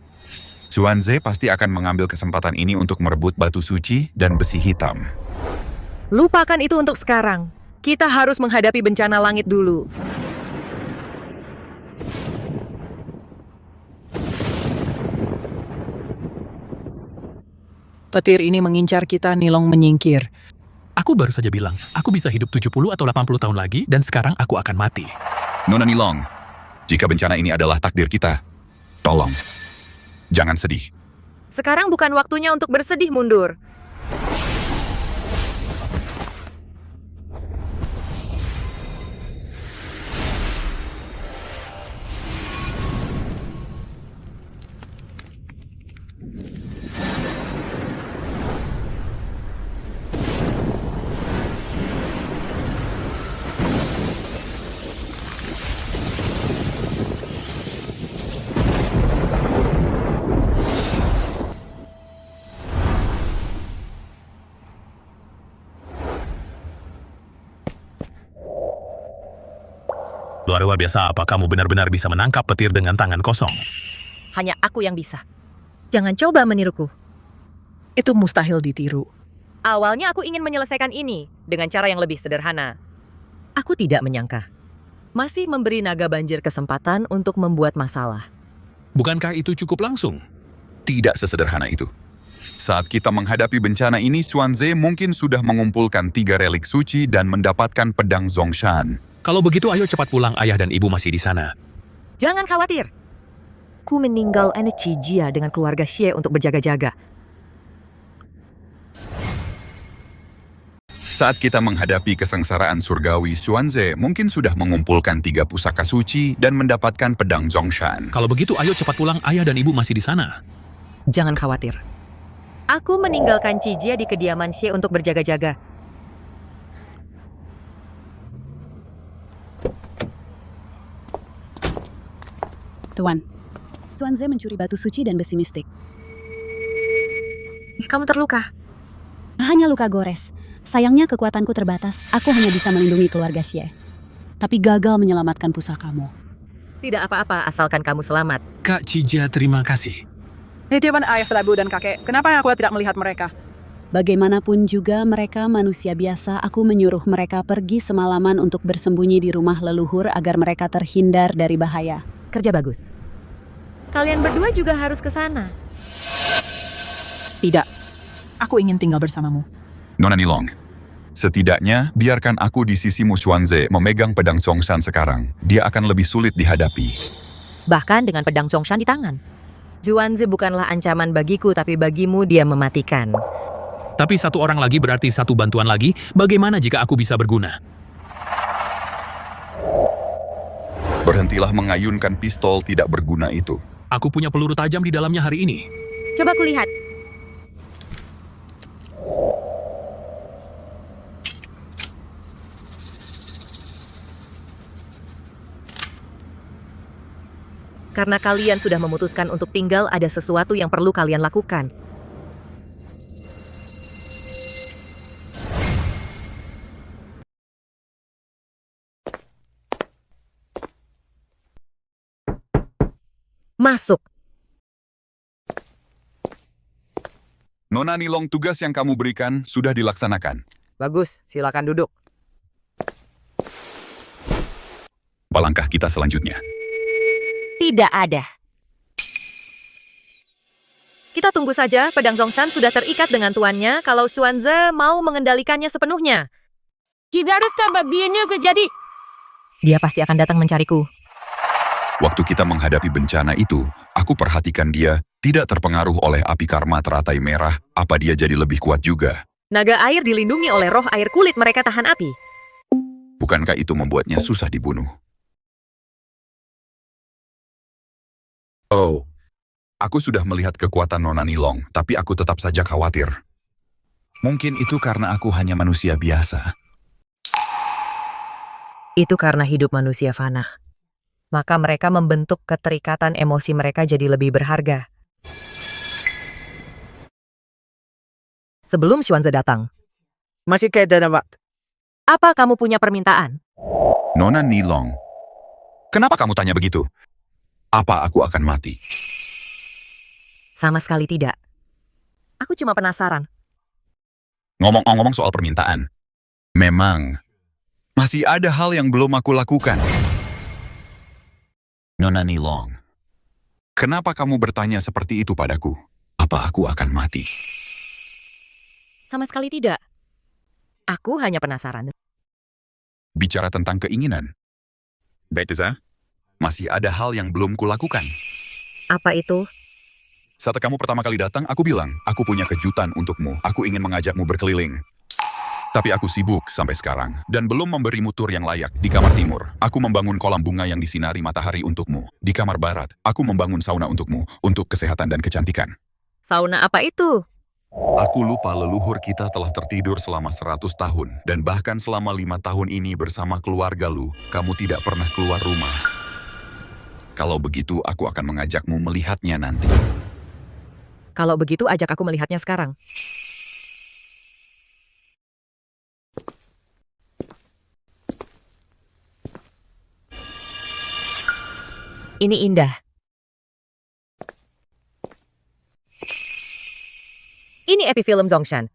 Xuanze pasti akan mengambil kesempatan ini untuk merebut batu suci dan besi hitam. Lupakan itu untuk sekarang. Kita harus menghadapi bencana langit dulu. Petir ini mengincar kita, Nilong menyingkir. Aku baru saja bilang, aku bisa hidup 70 atau 80 tahun lagi, dan sekarang aku akan mati. Nona Nilong, jika bencana ini adalah takdir kita, tolong, jangan sedih. Sekarang bukan waktunya untuk bersedih mundur. Luar biasa, apa kamu benar-benar bisa menangkap petir dengan tangan kosong? Hanya aku yang bisa. Jangan coba meniruku. Itu mustahil ditiru. Awalnya aku ingin menyelesaikan ini dengan cara yang lebih sederhana. Aku tidak menyangka. Masih memberi naga banjir kesempatan untuk membuat masalah. Bukankah itu cukup langsung? Tidak sesederhana itu. Saat kita menghadapi bencana ini, Xuanze mungkin sudah mengumpulkan 3 relik suci dan mendapatkan pedang Zongshan. Kalau begitu, ayo cepat pulang, ayah dan ibu masih di sana. Jangan khawatir. Ku meninggal energi Jia dengan keluarga Xie untuk berjaga-jaga. Saat kita menghadapi kesengsaraan surgawi, Xuanze mungkin sudah mengumpulkan 3 pusaka suci dan mendapatkan pedang Zongshan. Kalau begitu, ayo cepat pulang, ayah dan ibu masih di sana. Jangan khawatir. Aku meninggalkan Cijia di kediaman Xie untuk berjaga-jaga. Tuan, Xuanze mencuri batu suci dan besi mistik. Kamu terluka? Hanya luka gores. Sayangnya kekuatanku terbatas. Aku hanya bisa melindungi keluarga Xie. tapi gagal menyelamatkan pusakamu. Tidak apa-apa asalkan kamu selamat. Kak Cija, terima kasih. Dewan ayah prabu dan kakek, kenapa aku tidak melihat mereka? Bagaimanapun juga mereka manusia biasa, aku menyuruh mereka pergi semalaman untuk bersembunyi di rumah leluhur agar mereka terhindar dari bahaya. Kerja bagus. Kalian berdua juga harus ke sana. Tidak. Aku ingin tinggal bersamamu. Nona Nilong, setidaknya biarkan aku di sisimu. Xuanze memegang pedang Zongshan sekarang. Dia akan lebih sulit dihadapi. Bahkan dengan pedang Zongshan di tangan. Xuanze bukanlah ancaman bagiku, tapi bagimu dia mematikan. Tapi satu orang lagi berarti satu bantuan lagi. Bagaimana jika aku bisa berguna? Berhentilah mengayunkan pistol tidak berguna itu. Aku punya peluru tajam di dalamnya hari ini. Coba kulihat. Karena kalian sudah memutuskan untuk tinggal, ada sesuatu yang perlu kalian lakukan. Masuk. Nona Nilong, tugas yang kamu berikan sudah dilaksanakan. Bagus, silakan duduk. Apa langkah kita selanjutnya? Tidak ada. Kita tunggu saja, pedang Zongshan sudah terikat dengan tuannya kalau Xuanze mau mengendalikannya sepenuhnya. Kita harus tambah biarnya terjadi. Dia pasti akan datang mencariku. Waktu kita menghadapi bencana itu, aku perhatikan dia tidak terpengaruh oleh api karma teratai merah. Apa dia jadi lebih kuat juga? Naga air dilindungi oleh roh air, kulit mereka tahan api. Bukankah itu membuatnya susah dibunuh? Oh, aku sudah melihat kekuatan Nona Nilong, tapi aku tetap saja khawatir. Mungkin itu karena aku hanya manusia biasa. Itu karena hidup manusia fana. Maka mereka membentuk keterikatan emosi mereka jadi lebih berharga. Sebelum Xuanze datang. Masih keadaan apa? Apa kamu punya permintaan? Nona Nilong, kenapa kamu tanya begitu? Apa aku akan mati? Sama sekali tidak. Aku cuma penasaran. Ngomong-ngomong soal permintaan, memang masih ada hal yang belum aku lakukan. Nona Nilong, kenapa kamu bertanya seperti itu padaku? Apa aku akan mati? Sama sekali tidak. Aku hanya penasaran. Bicara tentang keinginan. Beteza, masih ada hal yang belum kulakukan. Apa itu? Saat kamu pertama kali datang, aku bilang, aku punya kejutan untukmu. Aku ingin mengajakmu berkeliling. Tapi aku sibuk sampai sekarang, dan belum memberimu tur yang layak. Di kamar timur, aku membangun kolam bunga yang disinari matahari untukmu. Di kamar barat, aku membangun sauna untukmu, untuk kesehatan dan kecantikan. Sauna apa itu? Aku lupa leluhur kita telah tertidur selama 100 tahun, dan bahkan selama 5 tahun ini bersama keluarga lu, kamu tidak pernah keluar rumah. Kalau begitu, aku akan mengajakmu melihatnya nanti. Kalau begitu, ajak aku melihatnya sekarang. Ini indah. Ini epifilm Zongshan.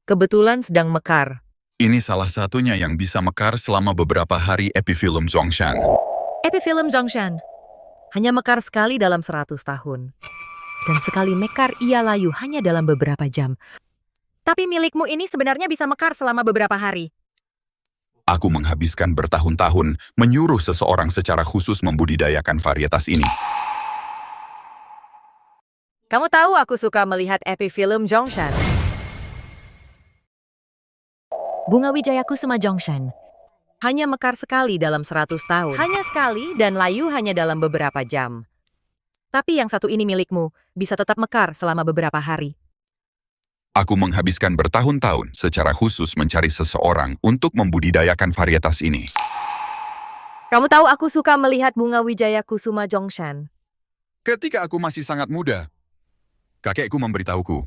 Kebetulan sedang mekar. Ini salah satunya yang bisa mekar selama beberapa hari. epifilm Zongshan. Epifilm Zongshan. Hanya mekar sekali dalam 100 tahun. Dan sekali mekar ia layu hanya dalam beberapa jam. Tapi milikmu ini sebenarnya bisa mekar selama beberapa hari. Aku menghabiskan bertahun-tahun menyuruh seseorang secara khusus membudidayakan varietas ini. Kamu tahu aku suka melihat epifilm Zongshan. Bunga Wijaya Kusuma Zongshan. Hanya mekar sekali dalam 100 tahun. Hanya sekali dan layu hanya dalam beberapa jam. Tapi yang satu ini milikmu, bisa tetap mekar selama beberapa hari. Aku menghabiskan bertahun-tahun secara khusus mencari seseorang untuk membudidayakan varietas ini. Kamu tahu aku suka melihat bunga Wijaya Kusuma Zongshan. Ketika aku masih sangat muda, kakekku memberitahuku,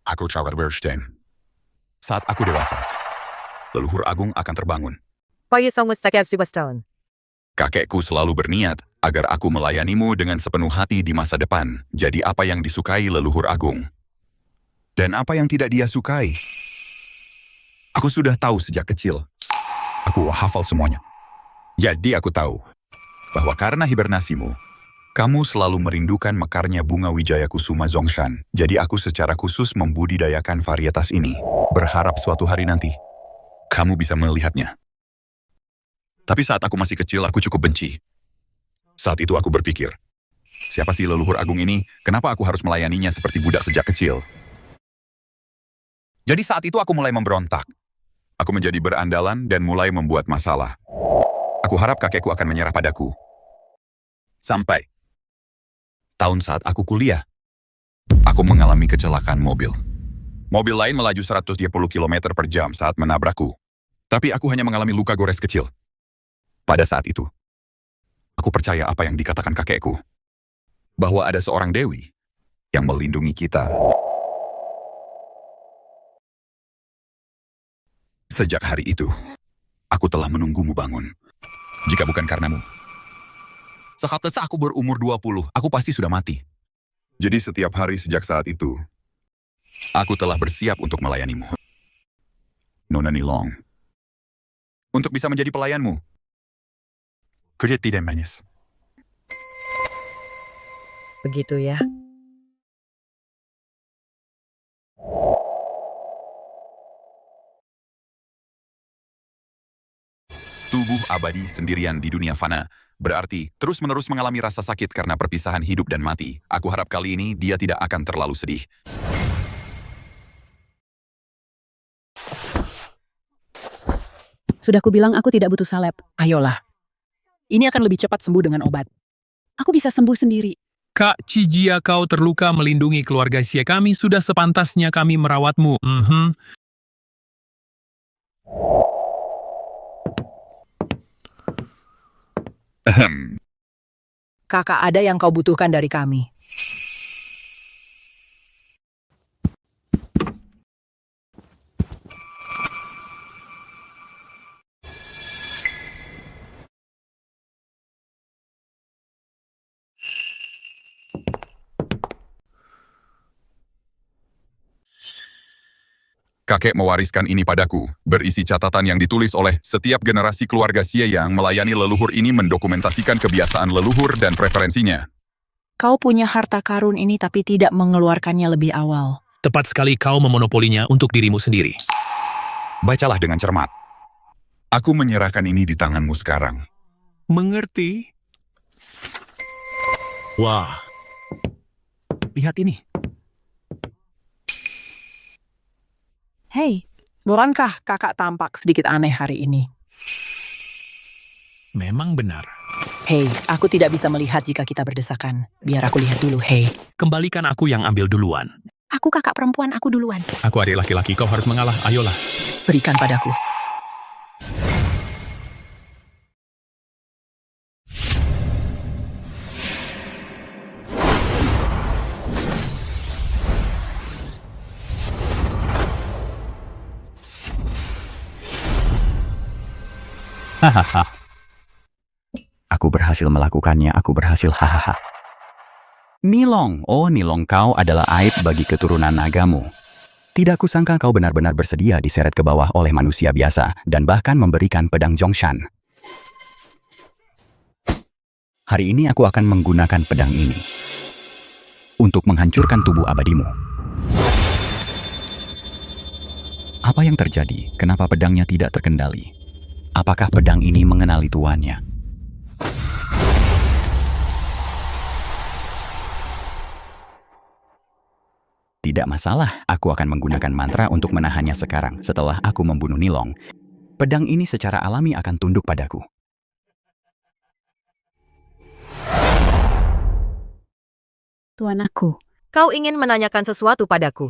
aku Trauer Bernstein. Saat aku dewasa, leluhur agung akan terbangun. Kakekku selalu berniat agar aku melayanimu dengan sepenuh hati di masa depan. Jadi apa yang disukai leluhur agung? Dan apa yang tidak dia sukai? Aku sudah tahu sejak kecil. Aku hafal semuanya. Jadi aku tahu bahwa karena hibernasimu, kamu selalu merindukan mekarnya bunga Wijaya Kusuma Zongshan. Jadi aku secara khusus membudidayakan varietas ini. Berharap suatu hari nanti, kamu bisa melihatnya. Tapi saat aku masih kecil, aku cukup benci. Saat itu aku berpikir, siapa sih leluhur agung ini? Kenapa aku harus melayaninya seperti budak sejak kecil? Jadi saat itu aku mulai memberontak. Aku menjadi berandalan dan mulai membuat masalah. Aku harap kakekku akan menyerah padaku. Sampai tahun saat aku kuliah, aku mengalami kecelakaan mobil. Mobil lain melaju 110 km per jam saat menabrakku. Tapi aku hanya mengalami luka gores kecil. Pada saat itu, aku percaya apa yang dikatakan kakekku. Bahwa ada seorang dewi yang melindungi kita. Sejak hari itu, aku telah menunggumu bangun. Jika bukan karenamu, saat aku berumur 20, aku pasti sudah mati. Jadi setiap hari sejak saat itu, aku telah bersiap untuk melayanimu. Nona Nilong. Untuk bisa menjadi pelayanmu. Kerja tidak manis. Begitu ya. Tubuh abadi sendirian di dunia fana, berarti terus-menerus mengalami rasa sakit karena perpisahan hidup dan mati. Aku harap kali ini dia tidak akan terlalu sedih. Sudah kubilang aku tidak butuh salep. Ayolah. Ini akan lebih cepat sembuh dengan obat. Aku bisa sembuh sendiri. Kak Cijia, kau terluka melindungi keluarga Xie. Kami sudah sepantasnya kami merawatmu. Kakak, ada yang kau butuhkan dari kami. Kakek mewariskan ini padaku, berisi catatan yang ditulis oleh setiap generasi keluarga Xie yang melayani leluhur ini mendokumentasikan kebiasaan leluhur dan preferensinya. Kau punya harta karun ini tapi tidak mengeluarkannya lebih awal. Tepat sekali, kau memonopolinya untuk dirimu sendiri. Bacalah dengan cermat. Aku menyerahkan ini di tanganmu sekarang. Mengerti? Wah. Lihat ini. Hei, bukankah kakak tampak sedikit aneh hari ini? Memang benar. Hei, aku tidak bisa melihat jika kita berdesakan. Biar aku lihat dulu, hei. Kembalikan aku yang ambil duluan. Aku kakak perempuan, aku duluan. Aku adik laki-laki, kau harus mengalah. Ayolah. Berikan padaku. Hahaha. Aku berhasil melakukannya, aku berhasil, hahaha. Nilong, oh Nilong, kau adalah aib bagi keturunan nagamu. Tidak kusangka kau benar-benar bersedia diseret ke bawah oleh manusia biasa, dan bahkan memberikan pedang Zongshan. Hari ini aku akan menggunakan pedang ini untuk menghancurkan tubuh abadimu. Apa yang terjadi? Kenapa pedangnya tidak terkendali? Apakah pedang ini mengenali tuannya? Tidak masalah, aku akan menggunakan mantra untuk menahannya sekarang. Setelah aku membunuh Nilong, pedang ini secara alami akan tunduk padaku. Tuan aku. Kau ingin menanyakan sesuatu padaku?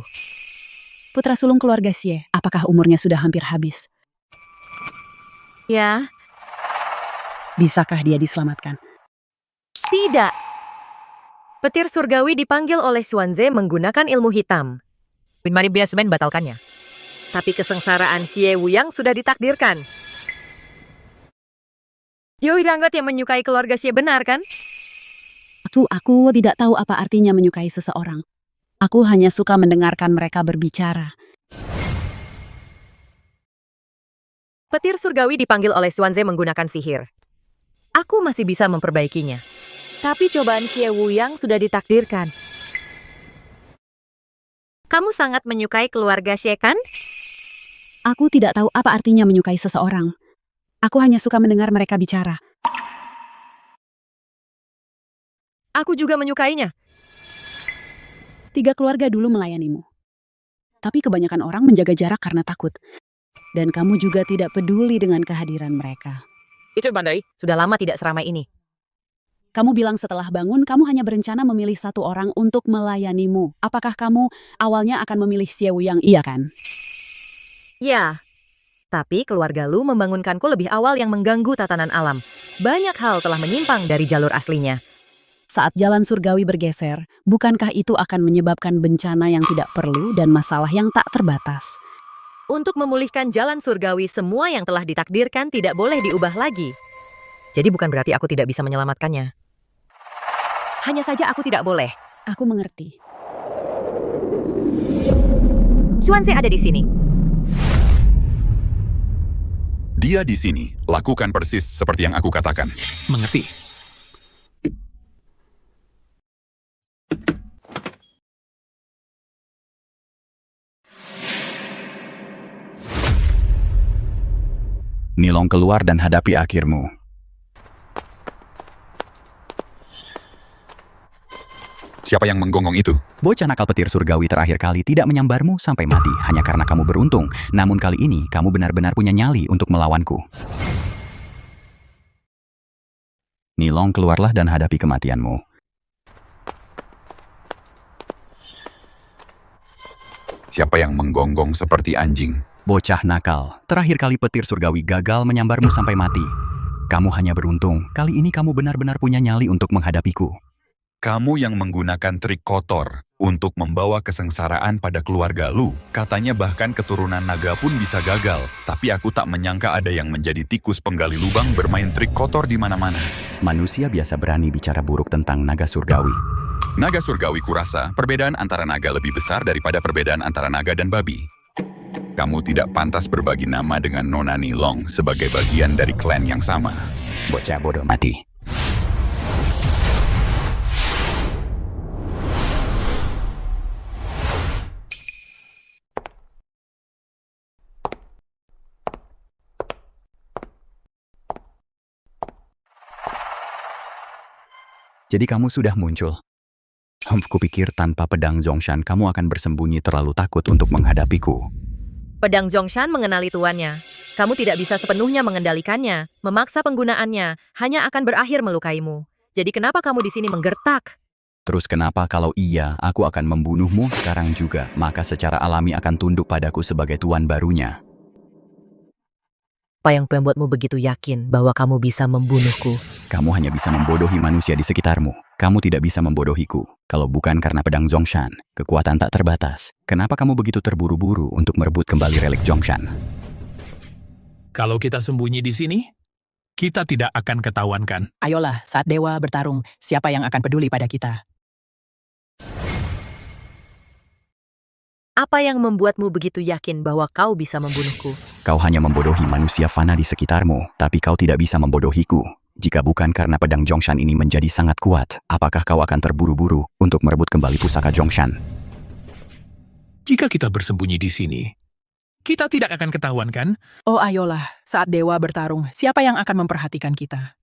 Putra sulung keluarga Xie, apakah umurnya sudah hampir habis? Ya. Bisakah dia diselamatkan? Tidak. Petir surgawi dipanggil oleh Xuanze menggunakan ilmu hitam. Mari biasmen batalkannya. Tapi kesengsaraan Xie Wuyang sudah ditakdirkan. Yoi Ranggot yang menyukai keluarga Xie benar kan? Aku tidak tahu apa artinya menyukai seseorang. Aku hanya suka mendengarkan mereka berbicara. Petir surgawi dipanggil oleh Xuanze menggunakan sihir. Aku masih bisa memperbaikinya. Tapi cobaan Xie Wuyang sudah ditakdirkan. Kamu sangat menyukai keluarga Xie kan? Aku tidak tahu apa artinya menyukai seseorang. Aku hanya suka mendengar mereka bicara. Aku juga menyukainya. 3 keluarga dulu melayanimu. Tapi kebanyakan orang menjaga jarak karena takut. Dan kamu juga tidak peduli dengan kehadiran mereka. Itu Bandai, sudah lama tidak seramai ini. Kamu bilang setelah bangun, kamu hanya berencana memilih 1 orang untuk melayanimu. Apakah kamu awalnya akan memilih Xie Wuyang, iya kan? Ya, tapi keluarga Lu membangunkanku lebih awal yang mengganggu tatanan alam. Banyak hal telah menyimpang dari jalur aslinya. Saat jalan surgawi bergeser, bukankah itu akan menyebabkan bencana yang tidak perlu dan masalah yang tak terbatas? Untuk memulihkan jalan surgawi, semua yang telah ditakdirkan tidak boleh diubah lagi. Jadi bukan berarti aku tidak bisa menyelamatkannya. Hanya saja aku tidak boleh. Aku mengerti. Xuanze ada di sini. Dia di sini. Lakukan persis seperti yang aku katakan. Mengerti. Nilong keluar dan hadapi akhirmu. Siapa yang menggonggong itu? Bocah nakal petir surgawi terakhir kali tidak menyambarmu sampai mati hanya karena kamu beruntung. Namun kali ini kamu benar-benar punya nyali untuk melawanku. Nilong, keluarlah dan hadapi kematianmu. Siapa yang menggonggong seperti anjing? Bocah nakal, terakhir kali petir surgawi gagal menyambarmu sampai mati. Kamu hanya beruntung, kali ini kamu benar-benar punya nyali untuk menghadapiku. Kamu yang menggunakan trik kotor untuk membawa kesengsaraan pada keluarga Lu. Katanya bahkan keturunan naga pun bisa gagal. Tapi aku tak menyangka ada yang menjadi tikus penggali lubang bermain trik kotor di mana-mana. Manusia biasa berani bicara buruk tentang naga surgawi. Naga surgawi kurasa, perbedaan antara naga lebih besar daripada perbedaan antara naga dan babi. Kamu tidak pantas berbagi nama dengan Nona Nilong sebagai bagian dari klan yang sama. Bocah bodoh mati. Jadi kamu sudah muncul. Kupikir tanpa pedang Zhongshan kamu akan bersembunyi terlalu takut untuk menghadapiku. Pedang Zhongshan mengenali tuannya. Kamu tidak bisa sepenuhnya mengendalikannya. Memaksa penggunaannya hanya akan berakhir melukaimu. Jadi kenapa kamu di sini menggertak? Terus kenapa kalau iya, aku akan membunuhmu sekarang juga, maka secara alami akan tunduk padaku sebagai tuan barunya. Apa yang membuatmu begitu yakin bahwa kamu bisa membunuhku? Kamu hanya bisa membodohi manusia di sekitarmu. Kamu tidak bisa membodohiku. Kalau bukan karena pedang Zhongshan, kekuatan tak terbatas. Kenapa kamu begitu terburu-buru untuk merebut kembali relik Zhongshan? Kalau kita sembunyi di sini, kita tidak akan ketahuan kan? Ayolah, saat dewa bertarung, siapa yang akan peduli pada kita? Apa yang membuatmu begitu yakin bahwa kau bisa membunuhku? Kau hanya membodohi manusia fana di sekitarmu, tapi kau tidak bisa membodohiku. Jika bukan karena pedang Zhongshan ini menjadi sangat kuat, apakah kau akan terburu-buru untuk merebut kembali pusaka Zhongshan? Jika kita bersembunyi di sini, kita tidak akan ketahuan kan? Oh ayolah, saat dewa bertarung, siapa yang akan memperhatikan kita?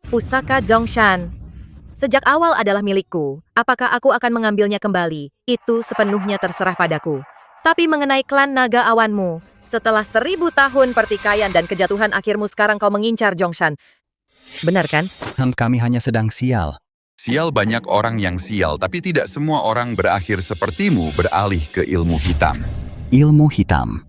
Pusaka Zhongshan. Sejak awal adalah milikku. Apakah aku akan mengambilnya kembali? Itu sepenuhnya terserah padaku. Tapi mengenai klan naga awanmu, setelah 1000 tahun pertikaian dan kejatuhan akhirmu sekarang kau mengincar Zhongshan. Benar kan? Kami hanya sedang sial. Sial banyak orang yang sial, tapi tidak semua orang berakhir sepertimu beralih ke ilmu hitam. Ilmu hitam.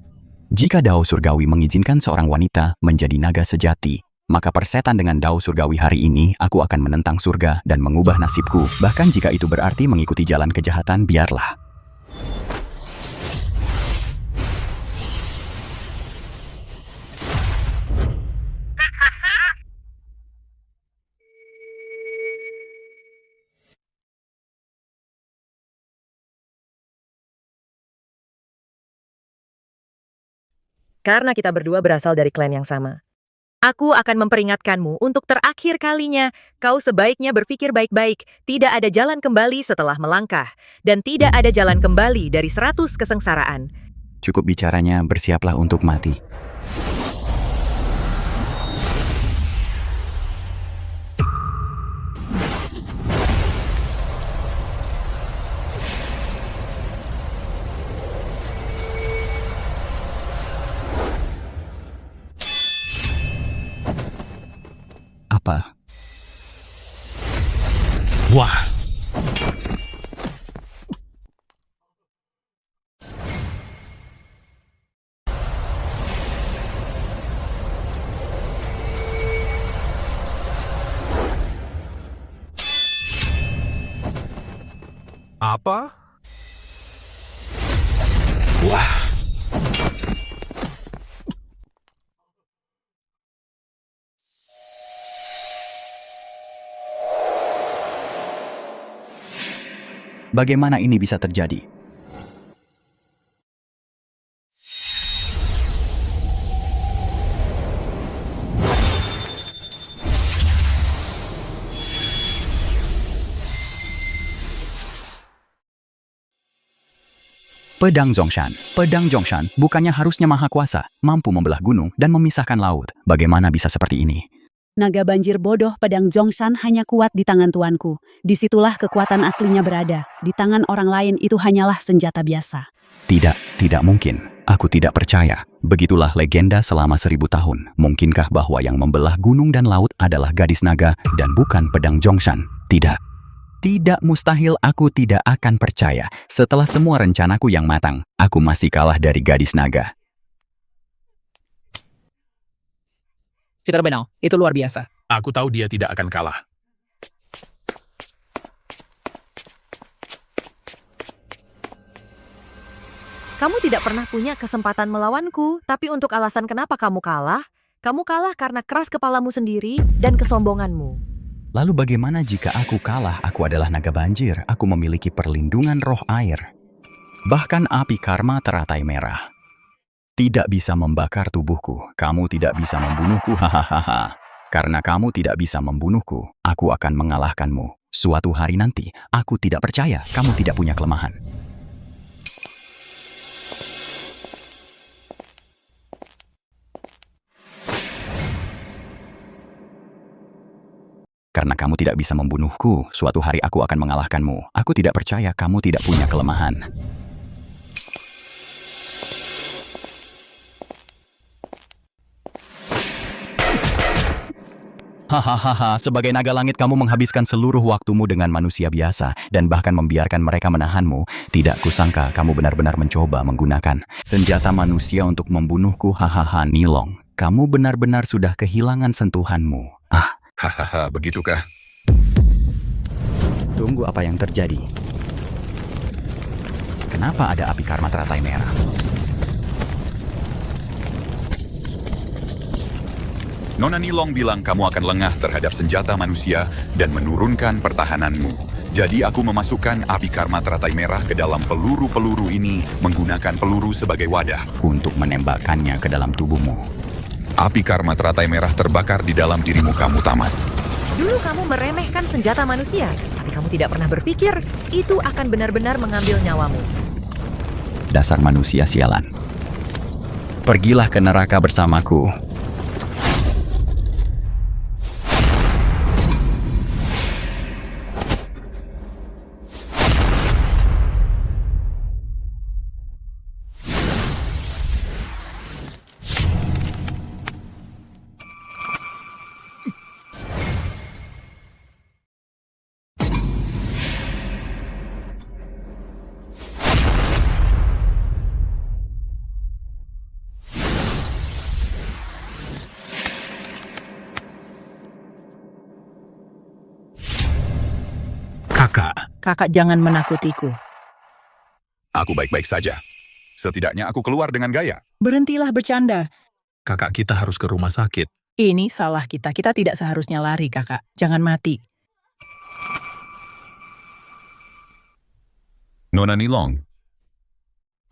Jika Dao Surgawi mengizinkan seorang wanita menjadi naga sejati, maka persetan dengan Dao Surgawi hari ini, aku akan menentang surga dan mengubah nasibku. Bahkan jika itu berarti mengikuti jalan kejahatan, biarlah. karena kita berdua berasal dari klan yang sama. Aku akan memperingatkanmu untuk terakhir kalinya. Kau sebaiknya berpikir baik-baik. Tidak ada jalan kembali setelah melangkah. Dan tidak ada jalan kembali dari 100 kesengsaraan. Cukup bicaranya, bersiaplah untuk mati. Apa? Wah, Apa? wah. Bagaimana ini bisa terjadi? Pedang Zhongshan. Pedang Zhongshan bukannya harusnya maha kuasa, mampu membelah gunung dan memisahkan laut. Bagaimana bisa seperti ini? Naga banjir bodoh pedang Zhongshan hanya kuat di tangan tuanku. Disitulah kekuatan aslinya berada. Di tangan orang lain itu hanyalah senjata biasa. Tidak mungkin. Aku tidak percaya. Begitulah legenda selama 1000 tahun. Mungkinkah bahwa yang membelah gunung dan laut adalah gadis naga dan bukan pedang Zhongshan? Tidak mustahil, aku tidak akan percaya. Setelah semua rencanaku yang matang, aku masih kalah dari gadis naga. Peter Benal, itu luar biasa. Aku tahu dia tidak akan kalah. Kamu tidak pernah punya kesempatan melawanku, tapi untuk alasan kenapa kamu kalah karena keras kepalamu sendiri dan kesombonganmu. Lalu bagaimana jika aku kalah? Aku adalah naga banjir. Aku memiliki perlindungan roh air. Bahkan api karma teratai merah tidak bisa membakar tubuhku. Kamu tidak bisa membunuhku, hahaha. Karena kamu tidak bisa membunuhku, aku akan mengalahkanmu. Suatu hari nanti, aku tidak percaya kamu tidak punya kelemahan. Karena kamu tidak bisa membunuhku, suatu hari aku akan mengalahkanmu. Aku tidak percaya kamu tidak punya kelemahan. Hahaha, sebagai naga langit kamu menghabiskan seluruh waktumu dengan manusia biasa dan bahkan membiarkan mereka menahanmu. Tidak kusangka kamu benar-benar mencoba menggunakan senjata manusia untuk membunuhku. Hahaha, Nilong. Kamu benar-benar sudah kehilangan sentuhanmu. Hahaha, begitukah? Tunggu, apa yang terjadi? Kenapa ada api karma teratai merah? Nona Nilong bilang kamu akan lengah terhadap senjata manusia dan menurunkan pertahananmu. Jadi aku memasukkan api karma teratai merah ke dalam peluru-peluru ini menggunakan peluru sebagai wadah. Untuk menembakkannya ke dalam tubuhmu. Api karma teratai merah terbakar di dalam dirimu, kamu tamat. Dulu kamu meremehkan senjata manusia, tapi kamu tidak pernah berpikir itu akan benar-benar mengambil nyawamu. Dasar manusia sialan. Pergilah ke neraka bersamaku. Kakak jangan menakutiku. Aku baik-baik saja. Setidaknya aku keluar dengan gaya. Berhentilah bercanda. Kakak kita harus ke rumah sakit. Ini salah kita. Kita tidak seharusnya lari, kakak. Jangan mati. Nona Nilong,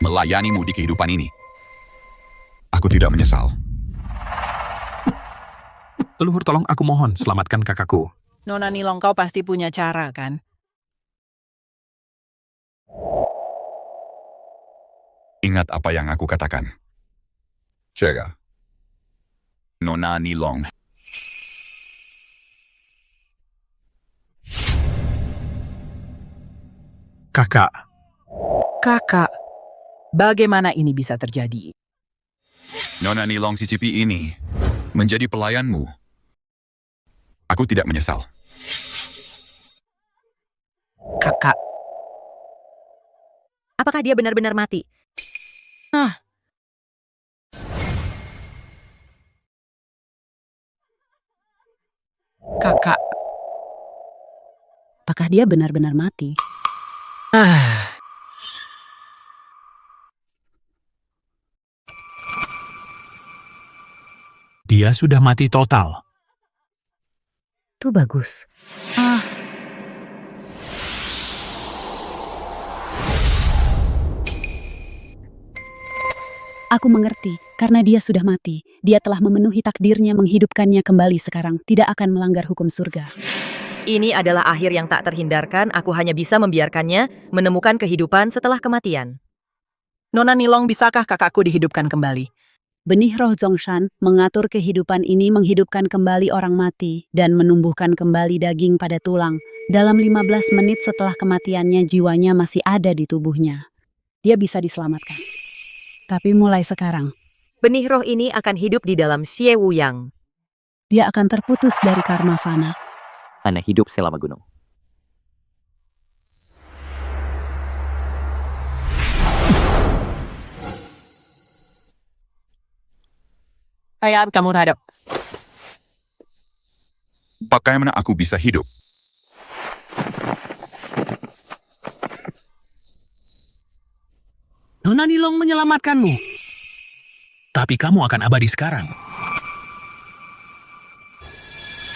melayanimu di kehidupan ini. Aku Aku tidak menyesal. Leluhur, tolong aku mohon, selamatkan kakakku. Nona Nilong, kau pasti punya cara, kan? Ingat apa yang aku katakan. Jaga. Nona Nilong. Kakak. Kakak, bagaimana ini bisa terjadi? Nona Nilong cicipi ini menjadi pelayanmu. Aku tidak menyesal. Kakak. Apakah dia benar-benar mati? Kakak. Apakah dia benar-benar mati? Dia sudah mati total. Itu bagus. Aku mengerti, karena dia sudah mati. Dia telah memenuhi takdirnya menghidupkannya kembali sekarang, tidak akan melanggar hukum surga. Ini adalah akhir yang tak terhindarkan, aku hanya bisa membiarkannya menemukan kehidupan setelah kematian. Nona Nilong, bisakah kakakku dihidupkan kembali? Benih roh Zongshan mengatur kehidupan ini menghidupkan kembali orang mati dan menumbuhkan kembali daging pada tulang. Dalam 15 menit setelah kematiannya, jiwanya masih ada di tubuhnya. Dia bisa diselamatkan. Tapi mulai sekarang, benih roh ini akan hidup di dalam Xie Wuyang. dia akan terputus dari karma fana. Anak hidup selama gunung. Ayah, kamu hadap. Bagaimana aku bisa hidup? Nona Nilong menyelamatkanmu. Tapi kamu akan abadi sekarang.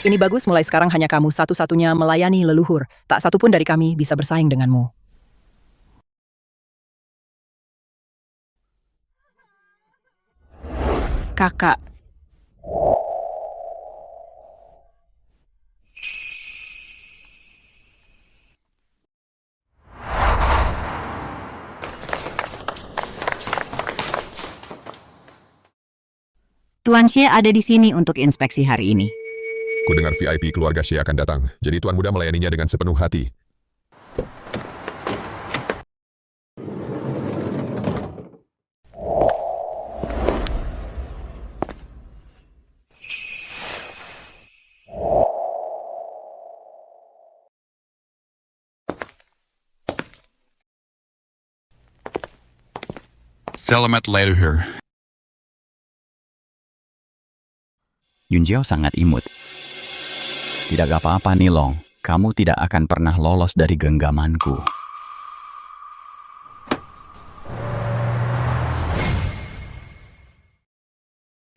Ini bagus, mulai sekarang hanya kamu satu-satunya melayani leluhur. Tak satu pun dari kami bisa bersaing denganmu. Kakak. Tuan Xie ada di sini untuk inspeksi hari ini. Ku dengar VIP keluarga Xie akan datang, jadi Tuan Muda melayaninya dengan sepenuh hati. Selamat leluhur. Yunjiao sangat imut. Tidak apa-apa Nilong, kamu tidak akan pernah lolos dari genggamanku.